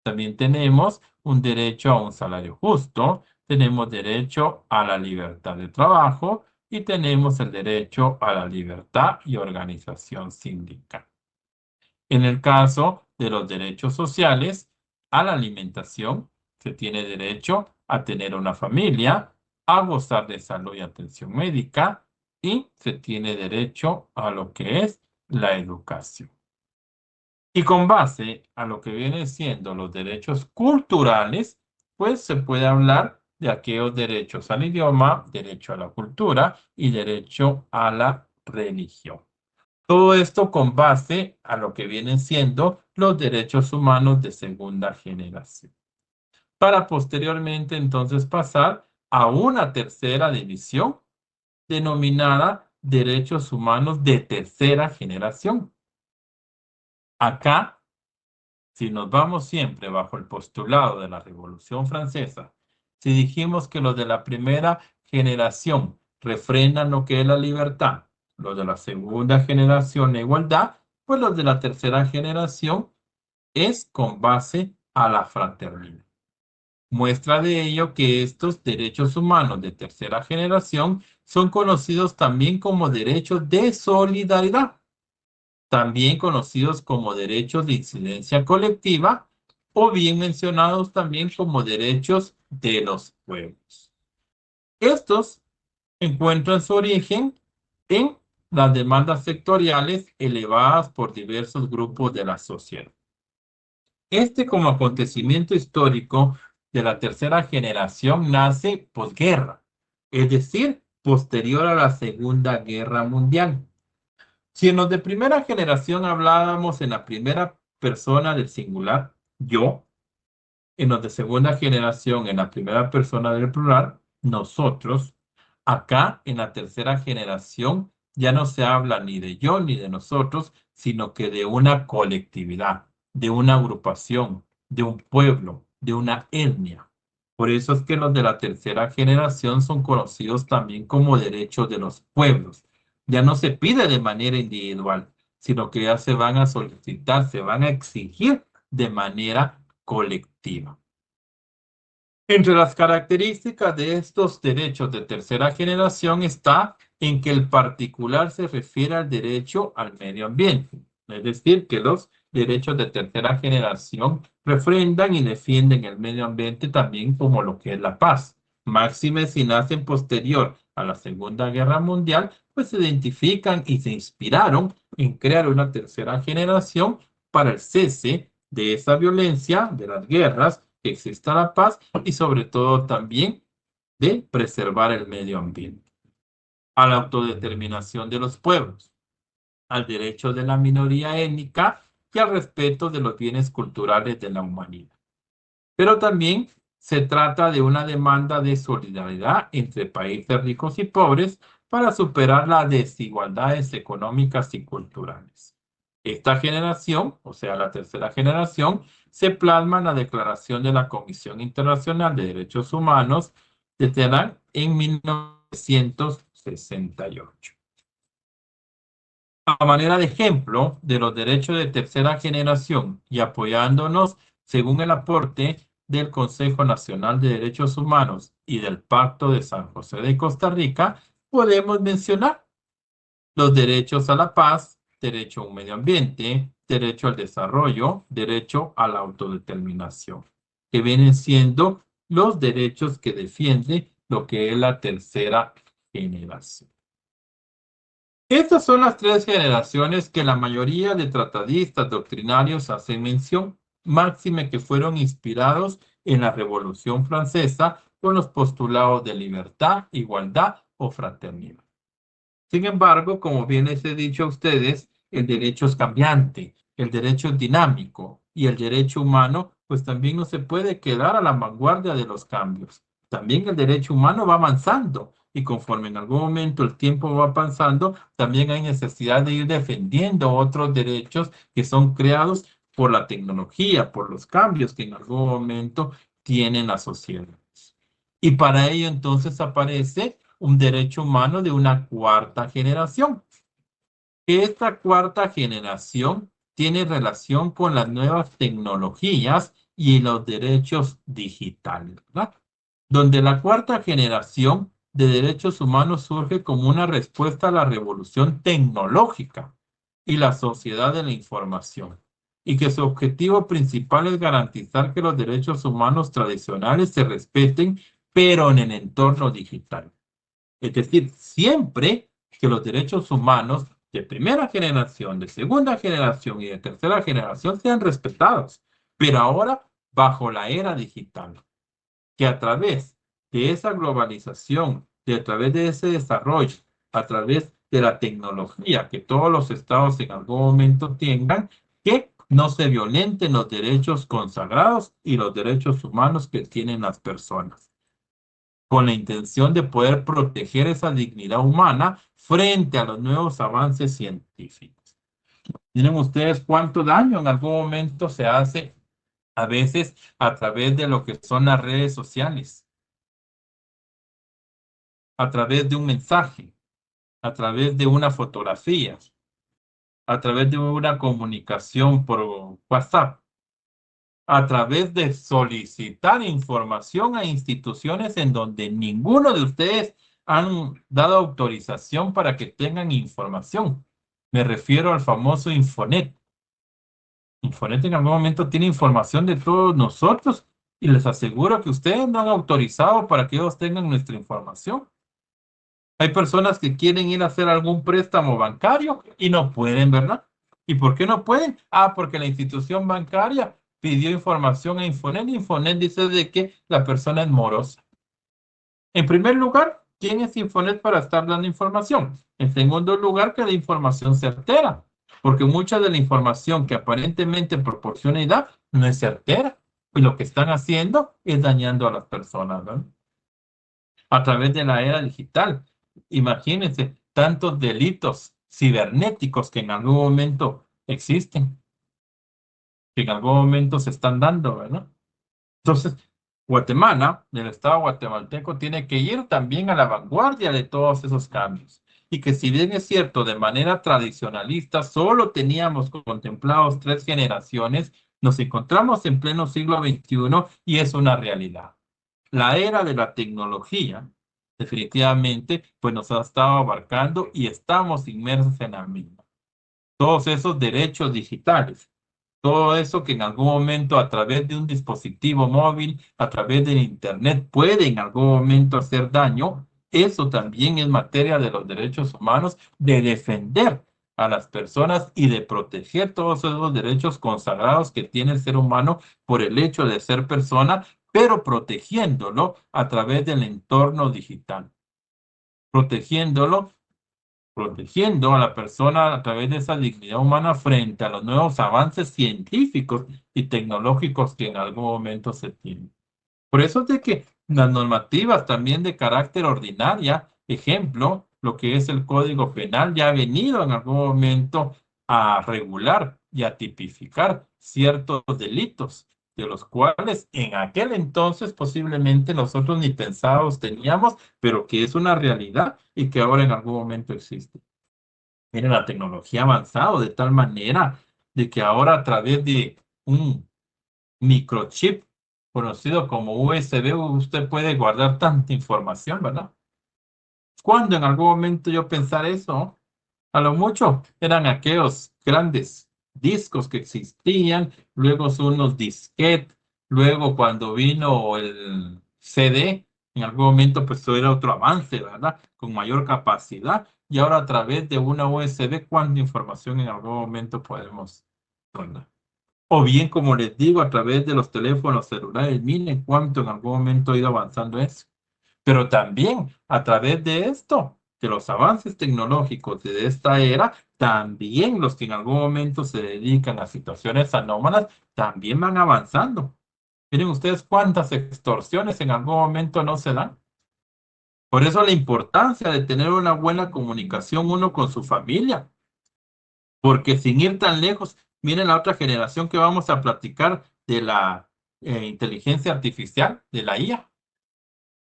S1: También tenemos un derecho a un salario justo, tenemos derecho a la libertad de trabajo y tenemos el derecho a la libertad y organización sindical. En el caso de los derechos sociales, a la alimentación, se tiene derecho a tener una familia, a gozar de salud y atención médica, y se tiene derecho a lo que es la educación. Y con base a lo que vienen siendo los derechos culturales, pues se puede hablar de aquellos derechos al idioma, derecho a la cultura y derecho a la religión. Todo esto con base a lo que vienen siendo los derechos humanos de segunda generación. Para posteriormente entonces pasar a una tercera división denominada derechos humanos de tercera generación. Acá, si nos vamos siempre bajo el postulado de la Revolución Francesa, si dijimos que los de la primera generación refrendan lo que es la libertad, los de la segunda generación la igualdad, pues los de la tercera generación es con base a la fraternidad. Muestra de ello que estos derechos humanos de tercera generación son conocidos también como derechos de solidaridad, también conocidos como derechos de incidencia colectiva o bien mencionados también como derechos de los pueblos. Estos encuentran su origen en las demandas sectoriales elevadas por diversos grupos de la sociedad. Este como acontecimiento histórico de la tercera generación nace posguerra, es decir, posterior a la Segunda Guerra Mundial. Si en los de primera generación hablábamos en la primera persona del singular, yo, en los de segunda generación en la primera persona del plural, nosotros, acá en la tercera generación ya no se habla ni de yo ni de nosotros, sino que de una colectividad, de una agrupación, de un pueblo, de una etnia. Por eso es que los de la tercera generación son conocidos también como derechos de los pueblos. Ya no se pide de manera individual, sino que ya se van a solicitar, se van a exigir de manera colectiva. Entre las características de estos derechos de tercera generación está en que el particular se refiere al derecho al medio ambiente. Es decir, que los derechos de tercera generación refrendan y defienden el medio ambiente también como lo que es la paz. Máxime si nacen posterior a la Segunda Guerra Mundial, pues se identifican y se inspiraron en crear una tercera generación para el cese de esa violencia, de las guerras, que exista la paz y sobre todo también de preservar el medio ambiente. A la autodeterminación de los pueblos, al derecho de la minoría étnica y al respeto de los bienes culturales de la humanidad. Pero también se trata de una demanda de solidaridad entre países ricos y pobres para superar las desigualdades económicas y culturales. Esta generación, o sea, la tercera generación, se plasma en la Declaración de la Comisión Internacional de Derechos Humanos de Teherán en 1968. A manera de ejemplo de los derechos de tercera generación y apoyándonos según el aporte del Consejo Nacional de Derechos Humanos y del Pacto de San José de Costa Rica, podemos mencionar los derechos a la paz, derecho a un medio ambiente, derecho al desarrollo, derecho a la autodeterminación, que vienen siendo los derechos que defiende lo que es la tercera generación. Estas son las tres generaciones que la mayoría de tratadistas doctrinarios hacen mención, máxime que fueron inspirados en la Revolución Francesa con los postulados de libertad, igualdad o fraternidad. Sin embargo, como bien les he dicho a ustedes, el derecho es cambiante, el derecho es dinámico y el derecho humano pues también no se puede quedar a la vanguardia de los cambios. También el derecho humano va avanzando y conforme en algún momento el tiempo va avanzando, también hay necesidad de ir defendiendo otros derechos que son creados por la tecnología, por los cambios que en algún momento tienen las sociedades. Y para ello entonces aparece un derecho humano de una cuarta generación. Esta cuarta generación tiene relación con las nuevas tecnologías y los derechos digitales, ¿verdad? Donde la cuarta generación de derechos humanos surge como una respuesta a la revolución tecnológica y la sociedad de la información, y que su objetivo principal es garantizar que los derechos humanos tradicionales se respeten, pero en el entorno digital. Es decir, siempre que los derechos humanos de primera generación, de segunda generación y de tercera generación sean respetados, pero ahora bajo la era digital, que a través de esa globalización, a través de ese desarrollo, a través de la tecnología que todos los estados en algún momento tengan, que no se violenten los derechos consagrados y los derechos humanos que tienen las personas, con la intención de poder proteger esa dignidad humana frente a los nuevos avances científicos. Miren ustedes cuánto daño en algún momento se hace a veces a través de lo que son las redes sociales, a través de un mensaje, a través de una fotografía, a través de una comunicación por WhatsApp, a través de solicitar información a instituciones en donde ninguno de ustedes han dado autorización para que tengan información. Me refiero al famoso Infonet. Infonet en algún momento tiene información de todos nosotros y les aseguro que ustedes no han autorizado para que ellos tengan nuestra información. Hay personas que quieren ir a hacer algún préstamo bancario y no pueden, ¿verdad? ¿Y por qué no pueden? Porque la institución bancaria pidió información a Infonet y Infonet dice de que la persona es morosa. En primer lugar, ¿quién es Infonet para estar dando información? En segundo lugar, que la información certera, porque mucha de la información que aparentemente proporciona y da no es certera. Y lo que están haciendo es dañando a las personas, ¿verdad? A través de la era digital. Imagínense tantos delitos cibernéticos que en algún momento existen, que en algún momento se están dando, ¿verdad? Entonces, Guatemala, el Estado guatemalteco, tiene que ir también a la vanguardia de todos esos cambios. Y que si bien es cierto, de manera tradicionalista, solo teníamos contemplados 3 generaciones, nos encontramos en pleno siglo XXI y es una realidad. la era de la tecnología, definitivamente, pues nos ha estado abarcando y estamos inmersos en la misma. Todos esos derechos digitales, todo eso que en algún momento a través de un dispositivo móvil, a través del internet, puede en algún momento hacer daño, eso también es materia de los derechos humanos, de defender a las personas y de proteger todos esos derechos consagrados que tiene el ser humano por el hecho de ser persona, pero protegiéndolo a través del entorno digital, protegiéndolo protegiendo a la persona a través de esa dignidad humana frente a los nuevos avances científicos y tecnológicos que en algún momento se tienen. Por eso es de que las normativas también de carácter ordinaria, ejemplo, lo que es el Código Penal, ya ha venido en algún momento a regular y a tipificar ciertos delitos, de los cuales en aquel entonces posiblemente nosotros ni pensados teníamos, pero que es una realidad y que ahora en algún momento existe. Miren, la tecnología ha avanzado de tal manera de que ahora a través de un microchip conocido como USB, usted puede guardar tanta información, ¿verdad? ¿Cuándo en algún momento yo pensar eso? A lo mucho eran aquellos grandes discos que existían, luego son unos disquetes, luego cuando vino el CD, en algún momento pues eso era otro avance, ¿verdad? Con mayor capacidad, y ahora a través de una USB, ¿cuánta información en algún momento podemos guardar? O bien, como les digo, a través de los teléfonos celulares, miren cuánto en algún momento ha ido avanzando eso. Pero también a través de esto, de los avances tecnológicos de esta era, también los que en algún momento se dedican a situaciones anómalas, también van avanzando. Miren ustedes cuántas extorsiones en algún momento no se dan. Por eso la importancia de tener una buena comunicación uno con su familia. Porque sin ir tan lejos, miren la otra generación que vamos a platicar de la inteligencia artificial, de la IA.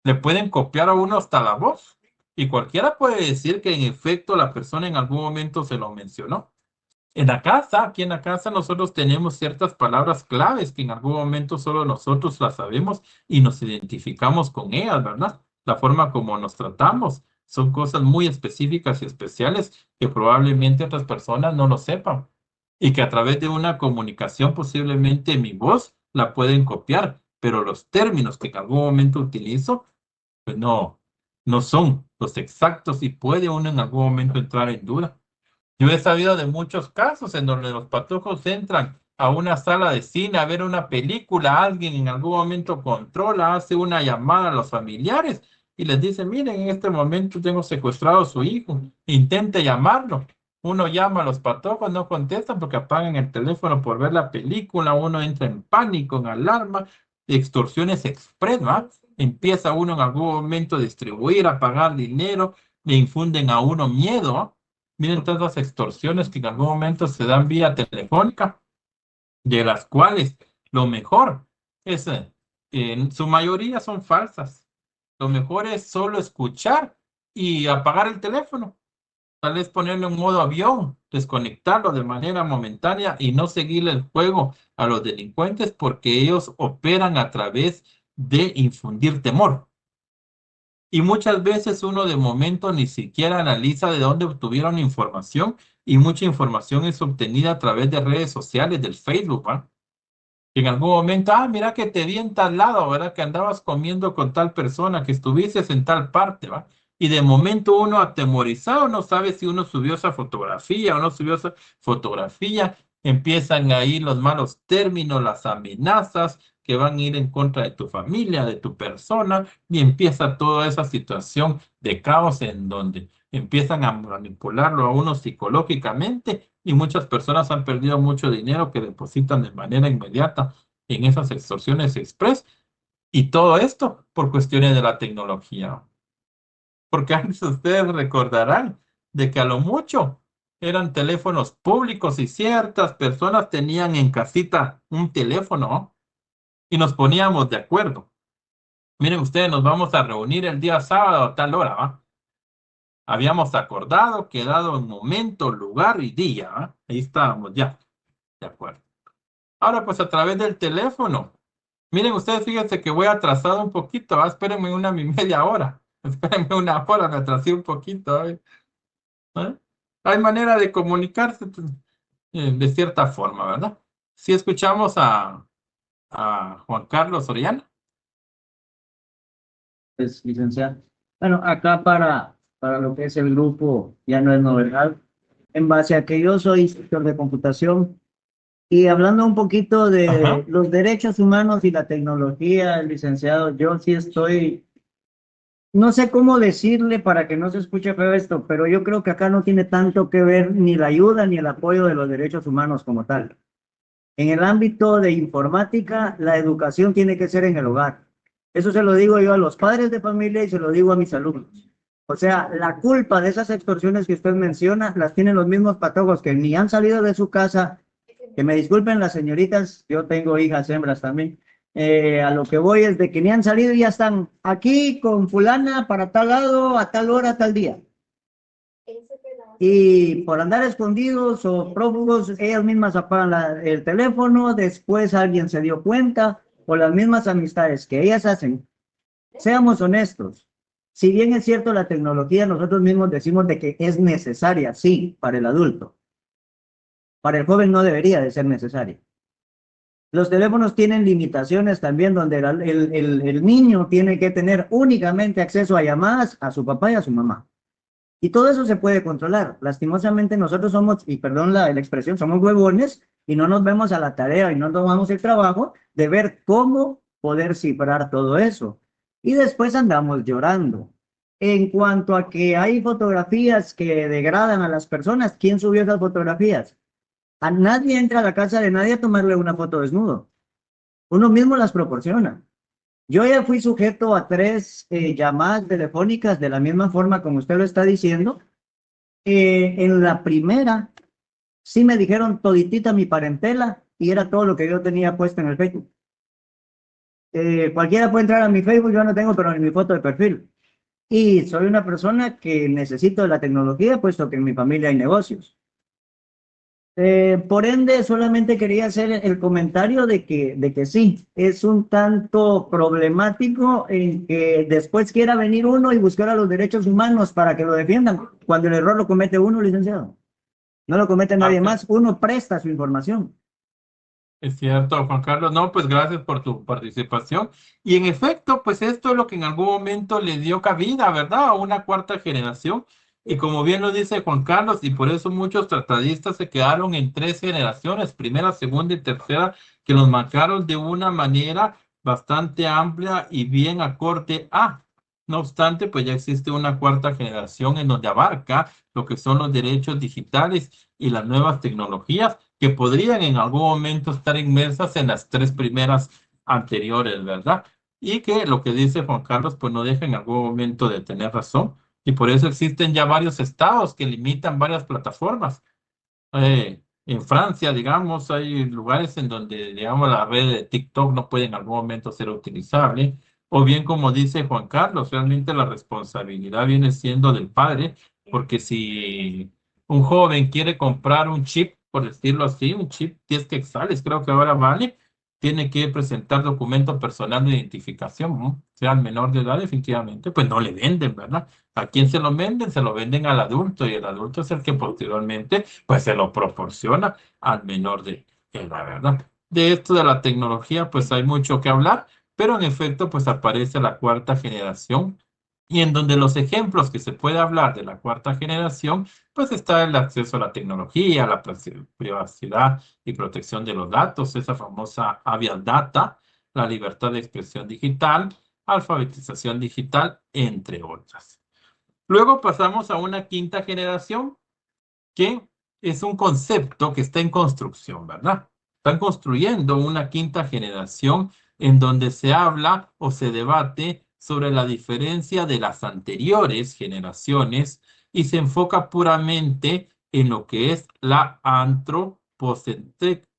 S1: Le pueden copiar a uno hasta la voz. Y cualquiera puede decir que en efecto la persona en algún momento se lo mencionó. En la casa, aquí en la casa, nosotros tenemos ciertas palabras claves que en algún momento solo nosotros las sabemos y nos identificamos con ellas, ¿verdad? La forma como nos tratamos son cosas muy específicas y especiales que probablemente otras personas no lo sepan y que a través de una comunicación posiblemente mi voz la pueden copiar, pero los términos que en algún momento utilizo, pues no son los exactos y puede uno en algún momento entrar en duda. Yo he sabido de muchos casos en donde los patojos entran a una sala de cine a ver una película, alguien en algún momento controla, hace una llamada a los familiares y les dice, miren, en este momento tengo secuestrado a su hijo, intente llamarlo. Uno llama a los patojos, no contestan porque apagan el teléfono por ver la película, uno entra en pánico, en alarma, extorsiones express, ¿va? Empieza uno en algún momento a distribuir, a pagar dinero, le infunden a uno miedo, ¿va? Miren todas las extorsiones que en algún momento se dan vía telefónica, de las cuales lo mejor es, en su mayoría son falsas. Lo mejor es solo escuchar y apagar el teléfono. Tal vez ponerlo en modo avión, desconectarlo de manera momentánea y no seguirle el juego a los delincuentes porque ellos operan a través de infundir temor. Y muchas veces uno de momento ni siquiera analiza de dónde obtuvieron información y mucha información es obtenida a través de redes sociales, del Facebook, ¿va? En algún momento, mira que te vi en tal lado, ¿verdad? Que andabas comiendo con tal persona, que estuvieses en tal parte, ¿va? Y de momento uno atemorizado no sabe si uno subió esa fotografía o no subió esa fotografía. Empiezan ahí los malos términos, las amenazas que van a ir en contra de tu familia, de tu persona, y empieza toda esa situación de caos en donde empiezan a manipularlo a uno psicológicamente y muchas personas han perdido mucho dinero que depositan de manera inmediata en esas extorsiones express y todo esto por cuestiones de la tecnología. Porque antes ustedes recordarán de que a lo mucho eran teléfonos públicos y ciertas personas tenían en casita un teléfono, ¿no? Y nos poníamos de acuerdo. Miren ustedes, nos vamos a reunir el día sábado a tal hora, ¿va? Habíamos acordado, quedado en momento, lugar y día, ¿va? Ahí estábamos ya, de acuerdo. Ahora pues a través del teléfono Miren ustedes, fíjense que voy atrasado un poquito, ¿va? Espérenme media hora. Espérenme una hora, me atrasé un poquito. ¿Eh? Hay manera de comunicarse de cierta forma, ¿verdad? Si escuchamos a Juan Carlos Soriano.
S6: Pues, licenciado. Bueno, acá para lo que es el grupo ya no es novedad. En base a que yo soy instructor de computación y hablando un poquito de
S1: Ajá.
S6: los derechos humanos y la tecnología, licenciado, yo sí estoy, no sé cómo decirle para que no se escuche feo esto, pero yo creo que acá no tiene tanto que ver ni la ayuda ni el apoyo de los derechos humanos como tal. En el ámbito de informática, la educación tiene que ser en el hogar. Eso se lo digo yo a los padres de familia y se lo digo a mis alumnos. O sea, la culpa de esas extorsiones que usted menciona las tienen los mismos patojos que ni han salido de su casa. Que me disculpen las señoritas, yo tengo hijas hembras también. A lo que voy es de que ni han salido y ya están aquí con fulana para tal lado, a tal hora, a tal día. Y por andar escondidos o prófugos, ellas mismas apagan el teléfono, después alguien se dio cuenta, o las mismas amistades que ellas hacen. Seamos honestos, si bien es cierto la tecnología, nosotros mismos decimos de que es necesaria, sí, para el adulto. Para el joven no debería de ser necesaria. Los teléfonos tienen limitaciones también donde el niño tiene que tener únicamente acceso a llamadas a su papá y a su mamá. Y todo eso se puede controlar. Lastimosamente nosotros somos, y perdón la expresión, somos huevones y no nos vemos a la tarea y no tomamos el trabajo de ver cómo poder cifrar todo eso. Y después andamos llorando. En cuanto a que hay fotografías que degradan a las personas, ¿quién subió esas fotografías? A nadie entra a la casa de nadie a tomarle una foto desnudo. Uno mismo las proporciona. Yo ya fui sujeto a 3 llamadas telefónicas de la misma forma como usted lo está diciendo. En la primera, sí me dijeron toditita mi parentela y era todo lo que yo tenía puesto en el Facebook. Cualquiera puede entrar a mi Facebook, yo no tengo, pero ni mi foto de perfil. Y soy una persona que necesito de la tecnología, puesto que en mi familia hay negocios. Por ende, solamente quería hacer el comentario de que sí, es un tanto problemático en que después quiera venir uno y buscar a los derechos humanos para que lo defiendan, cuando el error lo comete uno, licenciado. No lo comete nadie más, uno presta su información.
S1: Es cierto, Juan Carlos. No, pues gracias por tu participación. Y en efecto, pues esto es lo que en algún momento le dio cabida, ¿verdad? A una cuarta generación. Y como bien lo dice Juan Carlos, y por eso muchos tratadistas se quedaron en 3 generaciones, primera, segunda y tercera, que los marcaron de una manera bastante amplia y bien acorde a. No obstante, pues ya existe una cuarta generación en donde abarca lo que son los derechos digitales y las nuevas tecnologías que podrían en algún momento estar inmersas en las 3 primeras anteriores, ¿verdad? Y que lo que dice Juan Carlos, pues no deja en algún momento de tener razón. Y por eso existen ya varios estados que limitan varias plataformas. En Francia, digamos, hay lugares en donde, digamos, la red de TikTok no puede en algún momento ser utilizable. O bien, como dice Juan Carlos, realmente la responsabilidad viene siendo del padre, porque si un joven quiere comprar un chip, por decirlo así, un chip 10 quetzales, creo que ahora vale, tiene que presentar documento personal de identificación, ¿no? Sea el menor de edad, definitivamente, pues no le venden, ¿verdad? ¿A quién se lo venden? Se lo venden al adulto y el adulto es el que posteriormente pues se lo proporciona al menor de edad, ¿verdad? De esto de la tecnología pues hay mucho que hablar, pero en efecto pues aparece la cuarta generación y en donde los ejemplos que se puede hablar de la cuarta generación pues está el acceso a la tecnología, la privacidad y protección de los datos, esa famosa habeas data, la libertad de expresión digital, alfabetización digital, entre otras. Luego pasamos a una quinta generación, que es un concepto que está en construcción, ¿verdad? Están construyendo una quinta generación en donde se habla o se debate sobre la diferencia de las anteriores generaciones y se enfoca puramente en lo que es la antropocéntrico.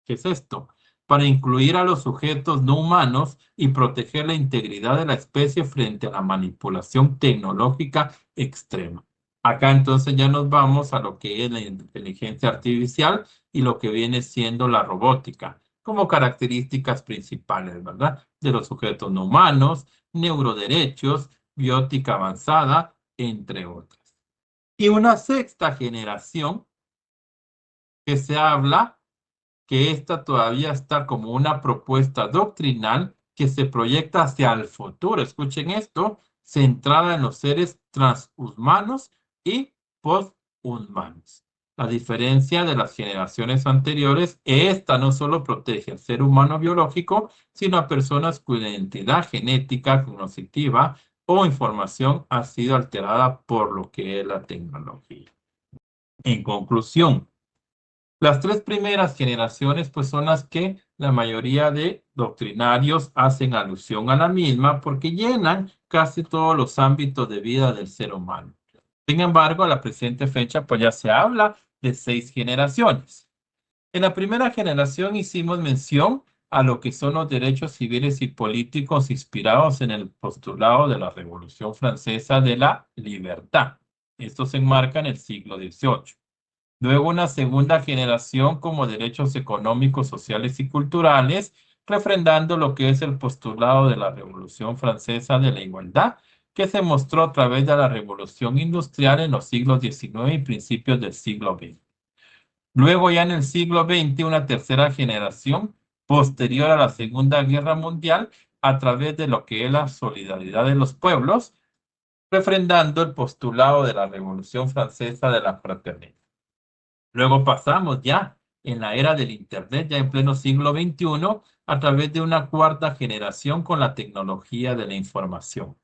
S1: ¿Qué es esto? Para incluir a los sujetos no humanos y proteger la integridad de la especie frente a la manipulación tecnológica extrema. Acá entonces ya nos vamos a lo que es la inteligencia artificial y lo que viene siendo la robótica, como características principales, ¿verdad? De los sujetos no humanos, neuroderechos, biótica avanzada, entre otras. Y una sexta generación que se habla que esta todavía está como una propuesta doctrinal que se proyecta hacia el futuro. Escuchen esto, centrada en los seres transhumanos y posthumanos. La diferencia de las generaciones anteriores, esta no solo protege al ser humano biológico, sino a personas cuya identidad genética, cognitiva o información ha sido alterada por lo que es la tecnología. En conclusión, las tres primeras generaciones pues son las que la mayoría de doctrinarios hacen alusión a la misma porque llenan casi todos los ámbitos de vida del ser humano. Sin embargo, a la presente fecha pues ya se habla de 6 generaciones. En la primera generación hicimos mención a lo que son los derechos civiles y políticos inspirados en el postulado de la Revolución Francesa de la libertad. Esto se enmarca en el siglo XVIII. Luego una segunda generación como derechos económicos, sociales y culturales, refrendando lo que es el postulado de la Revolución Francesa de la igualdad, que se mostró a través de la Revolución Industrial en los siglos XIX y principios del siglo XX. Luego ya en el siglo XX una tercera generación posterior a la Segunda Guerra Mundial a través de lo que es la solidaridad de los pueblos, refrendando el postulado de la Revolución Francesa de la fraternidad. Luego pasamos ya en la era del Internet, ya en pleno siglo XXI, a través de una cuarta generación con la tecnología de la información,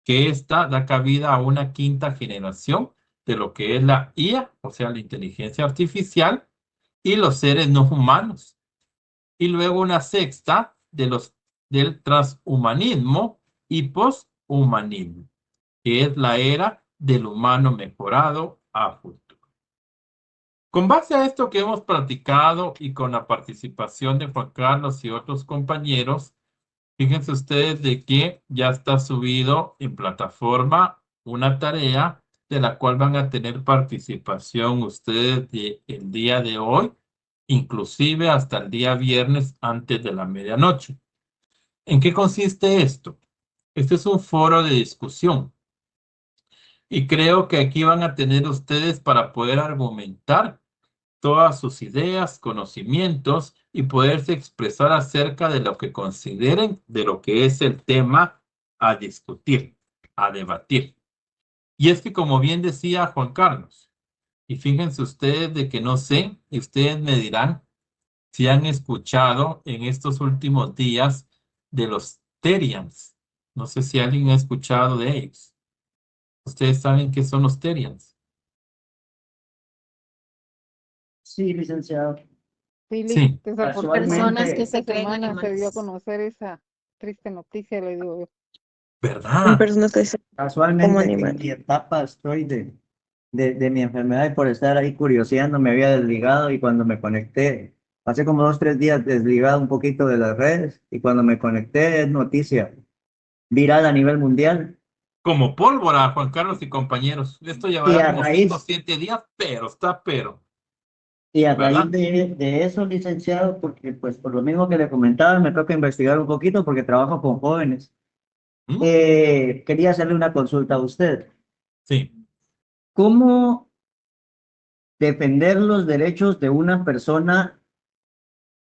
S1: que esta da cabida a una quinta generación de lo que es la IA, o sea, la inteligencia artificial, y los seres no humanos. Y luego una sexta del transhumanismo y posthumanismo, que es la era del humano mejorado a futuro. Con base a esto que hemos practicado y con la participación de Juan Carlos y otros compañeros, fíjense ustedes de que ya está subido en plataforma una tarea de la cual van a tener participación ustedes el día de hoy, inclusive hasta el día viernes antes de la medianoche. ¿En qué consiste esto? Este es un foro de discusión. Y creo que aquí van a tener ustedes para poder argumentar todas sus ideas, conocimientos y poderse expresar acerca de lo que consideren de lo que es el tema a discutir, a debatir. Y es que como bien decía Juan Carlos, y fíjense ustedes de que no sé, y ustedes me dirán si han escuchado en estos últimos días de los Terians. No sé si alguien ha escuchado de ellos. ¿Ustedes saben qué son los Terians?
S6: Sí, licenciado.
S4: Sí,
S1: Sí.
S6: Casualmente,
S3: Personas que se creen
S4: semana se dio a
S3: animales.
S4: conocer esa triste noticia, le digo yo.
S1: ¿Verdad?
S3: Personas que se
S6: Casualmente
S3: como
S6: en
S3: animal.
S6: mi etapa estoy de mi enfermedad y por estar ahí curioseando me había desligado y cuando me conecté, pasé como 2, 3 días desligado un poquito de las redes y cuando me conecté es noticia viral a nivel mundial
S1: Como pólvora, Juan Carlos y compañeros. Esto
S6: y
S1: llevará
S6: a
S1: como
S6: raíz,
S1: 5 o 7 días, pero está pero.
S6: y a
S1: ¿Verdad?
S6: raíz de eso, licenciado, porque pues por lo mismo que le comentaba, me toca investigar un poquito porque trabajo con jóvenes.
S1: ¿Mm?
S6: Quería hacerle una consulta a usted.
S1: Sí.
S6: ¿Cómo defender los derechos de una persona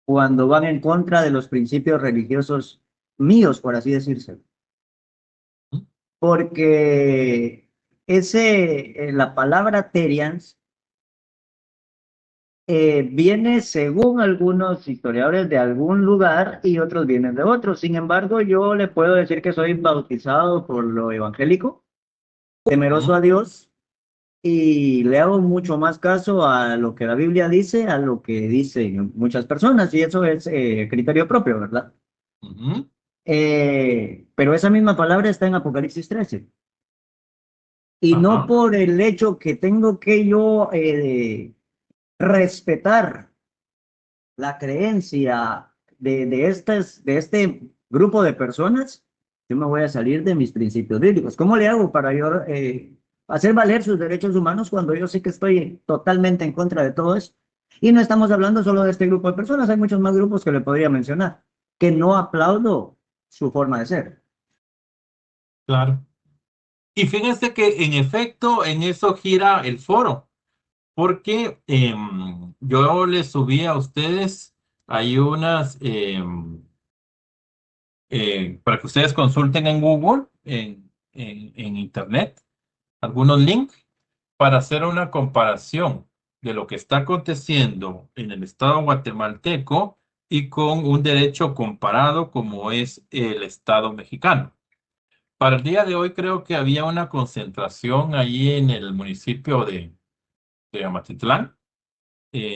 S6: cuando van en contra de los principios religiosos míos, por así decirse?
S1: ¿Mm?
S6: Porque la palabra Terians viene según algunos historiadores de algún lugar y otros vienen de otros. Sin embargo, yo le puedo decir que soy bautizado por lo evangélico, temeroso a Dios y le hago mucho más caso a lo que la Biblia dice, a lo que dicen muchas personas, y eso es criterio propio, ¿verdad?
S1: Ujú.
S6: Pero esa misma palabra está en Apocalipsis 13. Y no
S1: Ajá.
S6: por el hecho que tengo que yo respetar la creencia de este grupo de personas, yo me voy a salir de mis principios bíblicos. ¿Cómo le hago para yo hacer valer sus derechos humanos cuando yo sé que estoy totalmente en contra de todo eso. Y no estamos hablando solo de este grupo de personas, hay muchos más grupos que le podría mencionar, que no aplaudo su forma de ser.
S1: Claro. Y fíjense que en efecto en eso gira el foro, porque yo les subí a ustedes, hay unas, para que ustedes consulten en Google, en Internet, algunos links para hacer una comparación de lo que está aconteciendo en el Estado guatemalteco y con un derecho comparado como es el Estado mexicano. Para el día de hoy creo que había una concentración ahí en el municipio de Amatitlán,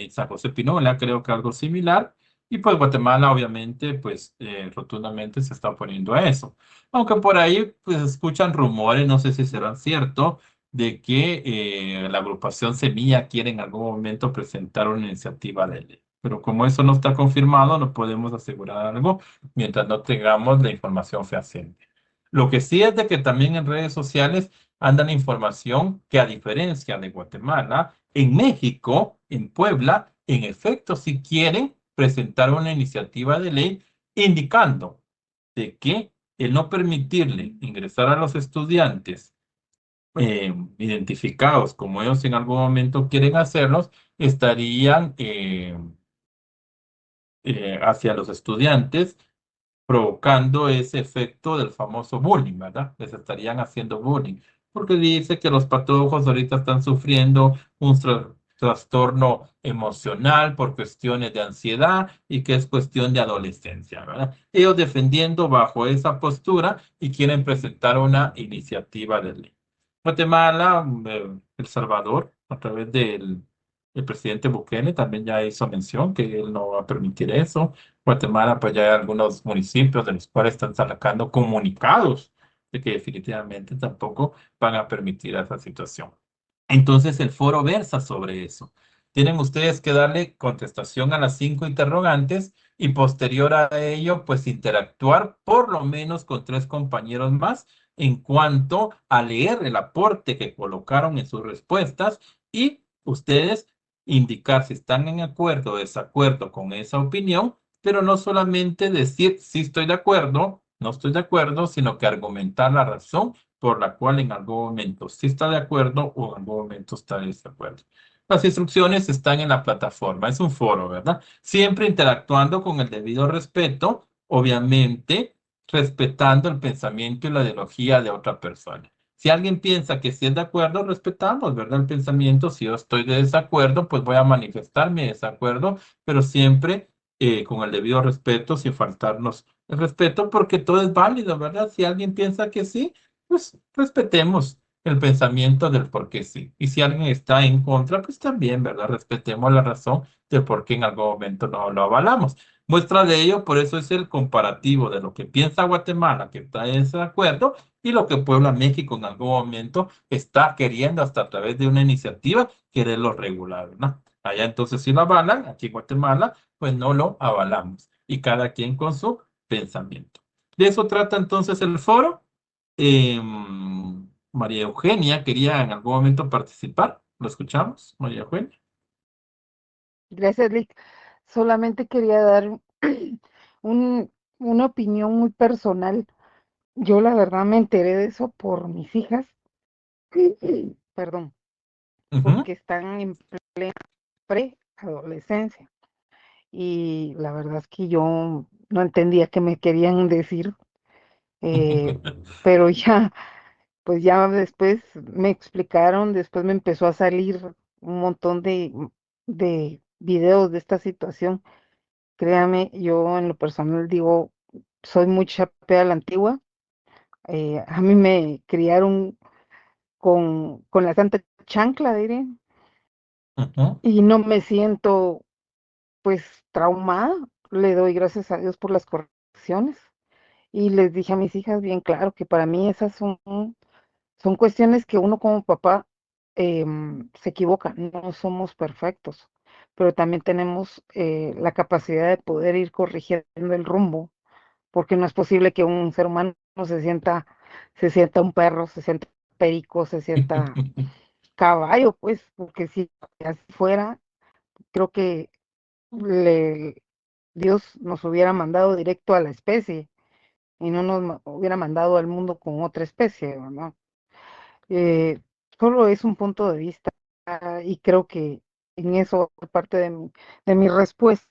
S1: San José Pinola, creo que algo similar, y pues Guatemala obviamente pues rotundamente se está oponiendo a eso. Aunque por ahí pues escuchan rumores, no sé si serán ciertos, de que la agrupación Semilla quiere en algún momento presentar una iniciativa de ley. Pero como eso no está confirmado, no podemos asegurar algo mientras no tengamos la información fehaciente. Lo que sí es de que también en redes sociales andan información que a diferencia de Guatemala, en México, en Puebla, en efecto, si quieren presentar una iniciativa de ley indicando de que el no permitirle ingresar a los estudiantes identificados como ellos en algún momento quieren hacerlos, estarían hacia los estudiantes provocando ese efecto del famoso bullying, ¿verdad? Les estarían haciendo bullying, porque dice que los patojos ahorita están sufriendo un trastorno emocional por cuestiones de ansiedad y que es cuestión de adolescencia, ¿verdad? Ellos defendiendo bajo esa postura y quieren presentar una iniciativa de ley. Guatemala, El Salvador, a través del el presidente Bukele también ya hizo mención que él no va a permitir eso. Guatemala, pues ya hay algunos municipios de los cuales están sacando comunicados de que definitivamente tampoco van a permitir esa situación. Entonces el foro versa sobre eso. Tienen ustedes que darle contestación a las 5 interrogantes y posterior a ello, pues interactuar por lo menos con 3 compañeros más en cuanto a leer el aporte que colocaron en sus respuestas y ustedes indicar si están en acuerdo o desacuerdo con esa opinión, pero no solamente decir si estoy de acuerdo, no estoy de acuerdo, sino que argumentar la razón por la cual en algún momento sí está de acuerdo o en algún momento está de desacuerdo. Las instrucciones están en la plataforma, es un foro, ¿verdad? Siempre interactuando con el debido respeto, obviamente respetando el pensamiento y la ideología de otra persona. Si alguien piensa que sí es de acuerdo, respetamos, ¿verdad? El pensamiento, si yo estoy de desacuerdo, pues voy a manifestar mi desacuerdo, pero siempre con el debido respeto, sin faltarnos el respeto, porque todo es válido, ¿verdad? Si alguien piensa que sí, pues respetemos el pensamiento del por qué sí. Y si alguien está en contra, pues también, ¿verdad? Respetemos la razón de por qué en algún momento no lo avalamos. Muestra de ello, por eso es el comparativo de lo que piensa Guatemala, que está en desacuerdo, y lo que Puebla, México en algún momento está queriendo, hasta a través de una iniciativa, quererlo regular, ¿no? Allá entonces sí lo avalan, aquí en Guatemala, pues no lo avalamos. Y cada quien con su pensamiento. De eso trata entonces el foro. María Eugenia quería en algún momento participar. ¿Lo escuchamos, María Eugenia?
S4: Gracias, Lick. Solamente quería dar una opinión muy personal. Yo la verdad me enteré de eso por mis hijas, perdón,
S1: Ujú.
S4: porque están en plena preadolescencia. Y la verdad es que yo no entendía qué me querían decir, pero ya, pues ya después me explicaron, después me empezó a salir un montón de videos de esta situación. Créame, yo en lo personal digo, soy muy chapea a la antigua. A mí me criaron con la santa chancla, diré,
S1: Ujú.
S4: y no me siento pues traumada. Le doy gracias a Dios por las correcciones. Y les dije a mis hijas bien claro que para mí esas son cuestiones que uno como papá se equivoca, no somos perfectos, pero también tenemos la capacidad de poder ir corrigiendo el rumbo, porque no es posible que un ser humano se sienta un perro, se sienta pericos, se sienta caballo, pues, porque si así fuera, creo que Dios nos hubiera mandado directo a la especie y no nos hubiera mandado al mundo con otra especie, ¿no? Eh, Solo es un punto de vista y creo que en eso parte de mis respuestas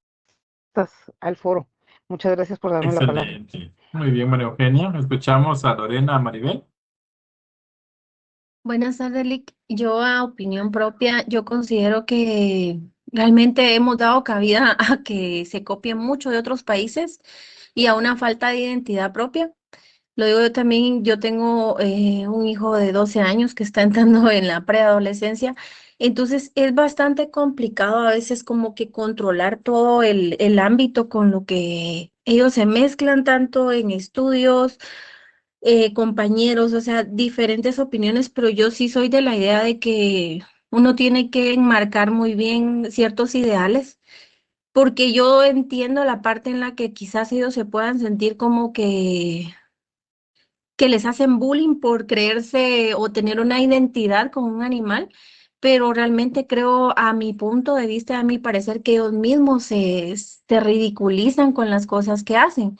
S4: al foro. Muchas gracias por darme la palabra.
S1: Excelente. Muy bien, María Eugenia. Escuchamos a Lorena Maribel.
S7: Buenas tardes, Lick. Yo, a opinión propia, yo considero que realmente hemos dado cabida a que se copie mucho de otros países y a una falta de identidad propia. Lo digo yo también, yo tengo un hijo de 12 años que está entrando en la preadolescencia, entonces es bastante complicado a veces como que controlar todo el ámbito con lo que ellos se mezclan tanto en estudios, compañeros, o sea, diferentes opiniones, pero yo sí soy de la idea de que uno tiene que enmarcar muy bien ciertos ideales, porque yo entiendo la parte en la que quizás ellos se puedan sentir como que les hacen bullying por creerse o tener una identidad con un animal, pero realmente creo, a mi punto de vista, a mi parecer, que ellos mismos se ridiculizan con las cosas que hacen.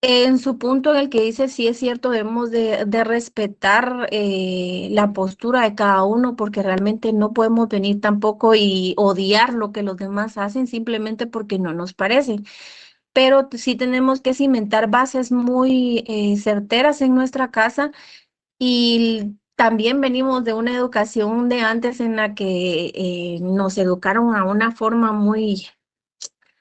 S7: En su punto en el que dice, sí es cierto, debemos de respetar la postura de cada uno, porque realmente no podemos venir tampoco y odiar lo que los demás hacen simplemente porque no nos parece. Pero sí tenemos que cimentar bases muy certeras en nuestra casa, y también venimos de una educación de antes en la que nos educaron a una forma muy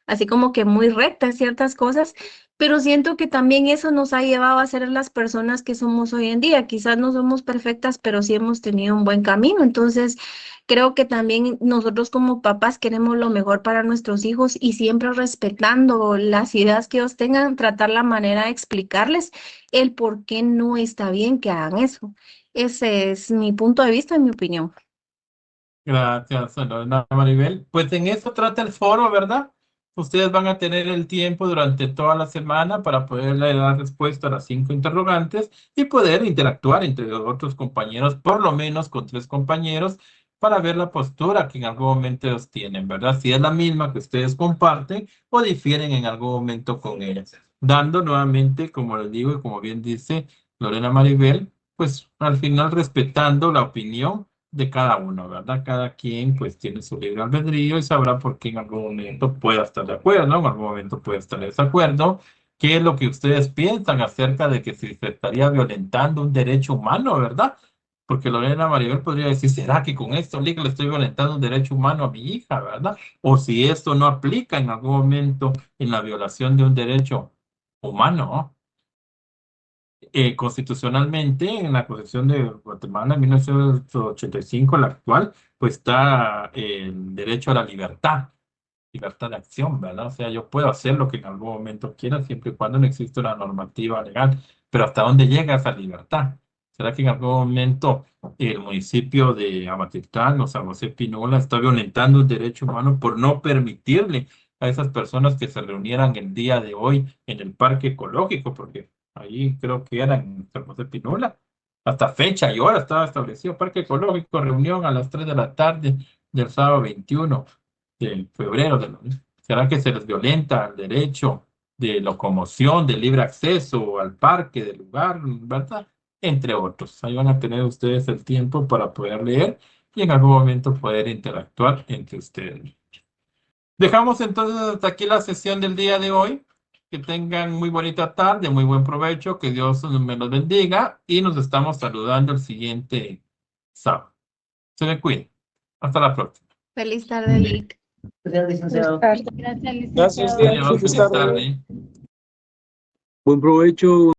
S7: así como que muy recta en ciertas cosas, pero siento que también eso nos ha llevado a ser las personas que somos hoy en día. Quizás no somos perfectas, pero sí hemos tenido un buen camino. Entonces, creo que también nosotros como papás queremos lo mejor para nuestros hijos y siempre respetando las ideas que ellos tengan, tratar la manera de explicarles el por qué no está bien que hagan eso. Ese es mi punto de vista y mi opinión.
S1: Gracias, Lorena Maribel. Pues en eso trata el foro, ¿verdad? Ustedes van a tener el tiempo durante toda la semana para poderle dar respuesta a las 5 interrogantes y poder interactuar entre los otros compañeros, por lo menos con 3 compañeros, para ver la postura que en algún momento ellos tienen, ¿verdad? Si es la misma que ustedes comparten o difieren en algún momento con ellas. Dando nuevamente, como les digo y como bien dice Lorena Maribel, pues al final respetando la opinión de cada uno, ¿verdad? Cada quien pues tiene su libre albedrío y sabrá por qué en algún momento pueda estar de acuerdo, en algún momento puede estar de desacuerdo. ¿Qué es lo que ustedes piensan acerca de que si se estaría violentando un derecho humano, verdad? Porque Lorena Maribel podría decir, ¿será que con esto le estoy violentando un derecho humano a mi hija, verdad? O si esto no aplica en algún momento en la violación de un derecho humano, ¿no? Constitucionalmente, en la Constitución de Guatemala en 1985, la actual, pues está el derecho a la libertad de acción, ¿verdad? O sea, yo puedo hacer lo que en algún momento quiera, siempre y cuando no exista una normativa legal, pero ¿hasta dónde llega esa libertad? ¿Será que en algún momento el municipio de Amatitlán o San José Pinola está violentando un derecho humano por no permitirle a esas personas que se reunieran el día de hoy en el parque ecológico? Porque ahí creo que era en San José Pinola. Hasta fecha y hora estaba establecido parque ecológico, reunión a las 3 de la tarde del sábado 21 de febrero. ¿Será que se les violenta el derecho de locomoción, de libre acceso al parque, del lugar, verdad? Entre otros. Ahí van a tener ustedes el tiempo para poder leer y en algún momento poder interactuar entre ustedes. Dejamos entonces hasta aquí la sesión del día de hoy. Que tengan muy bonita tarde, muy buen provecho, que Dios me los bendiga y nos estamos saludando el siguiente sábado. Se me cuiden. Hasta la próxima.
S7: Feliz tarde, Lick.
S6: Gracias, licenciado.
S5: Gracias, licenciado.
S1: Adiós, feliz tarde.
S8: Buen provecho.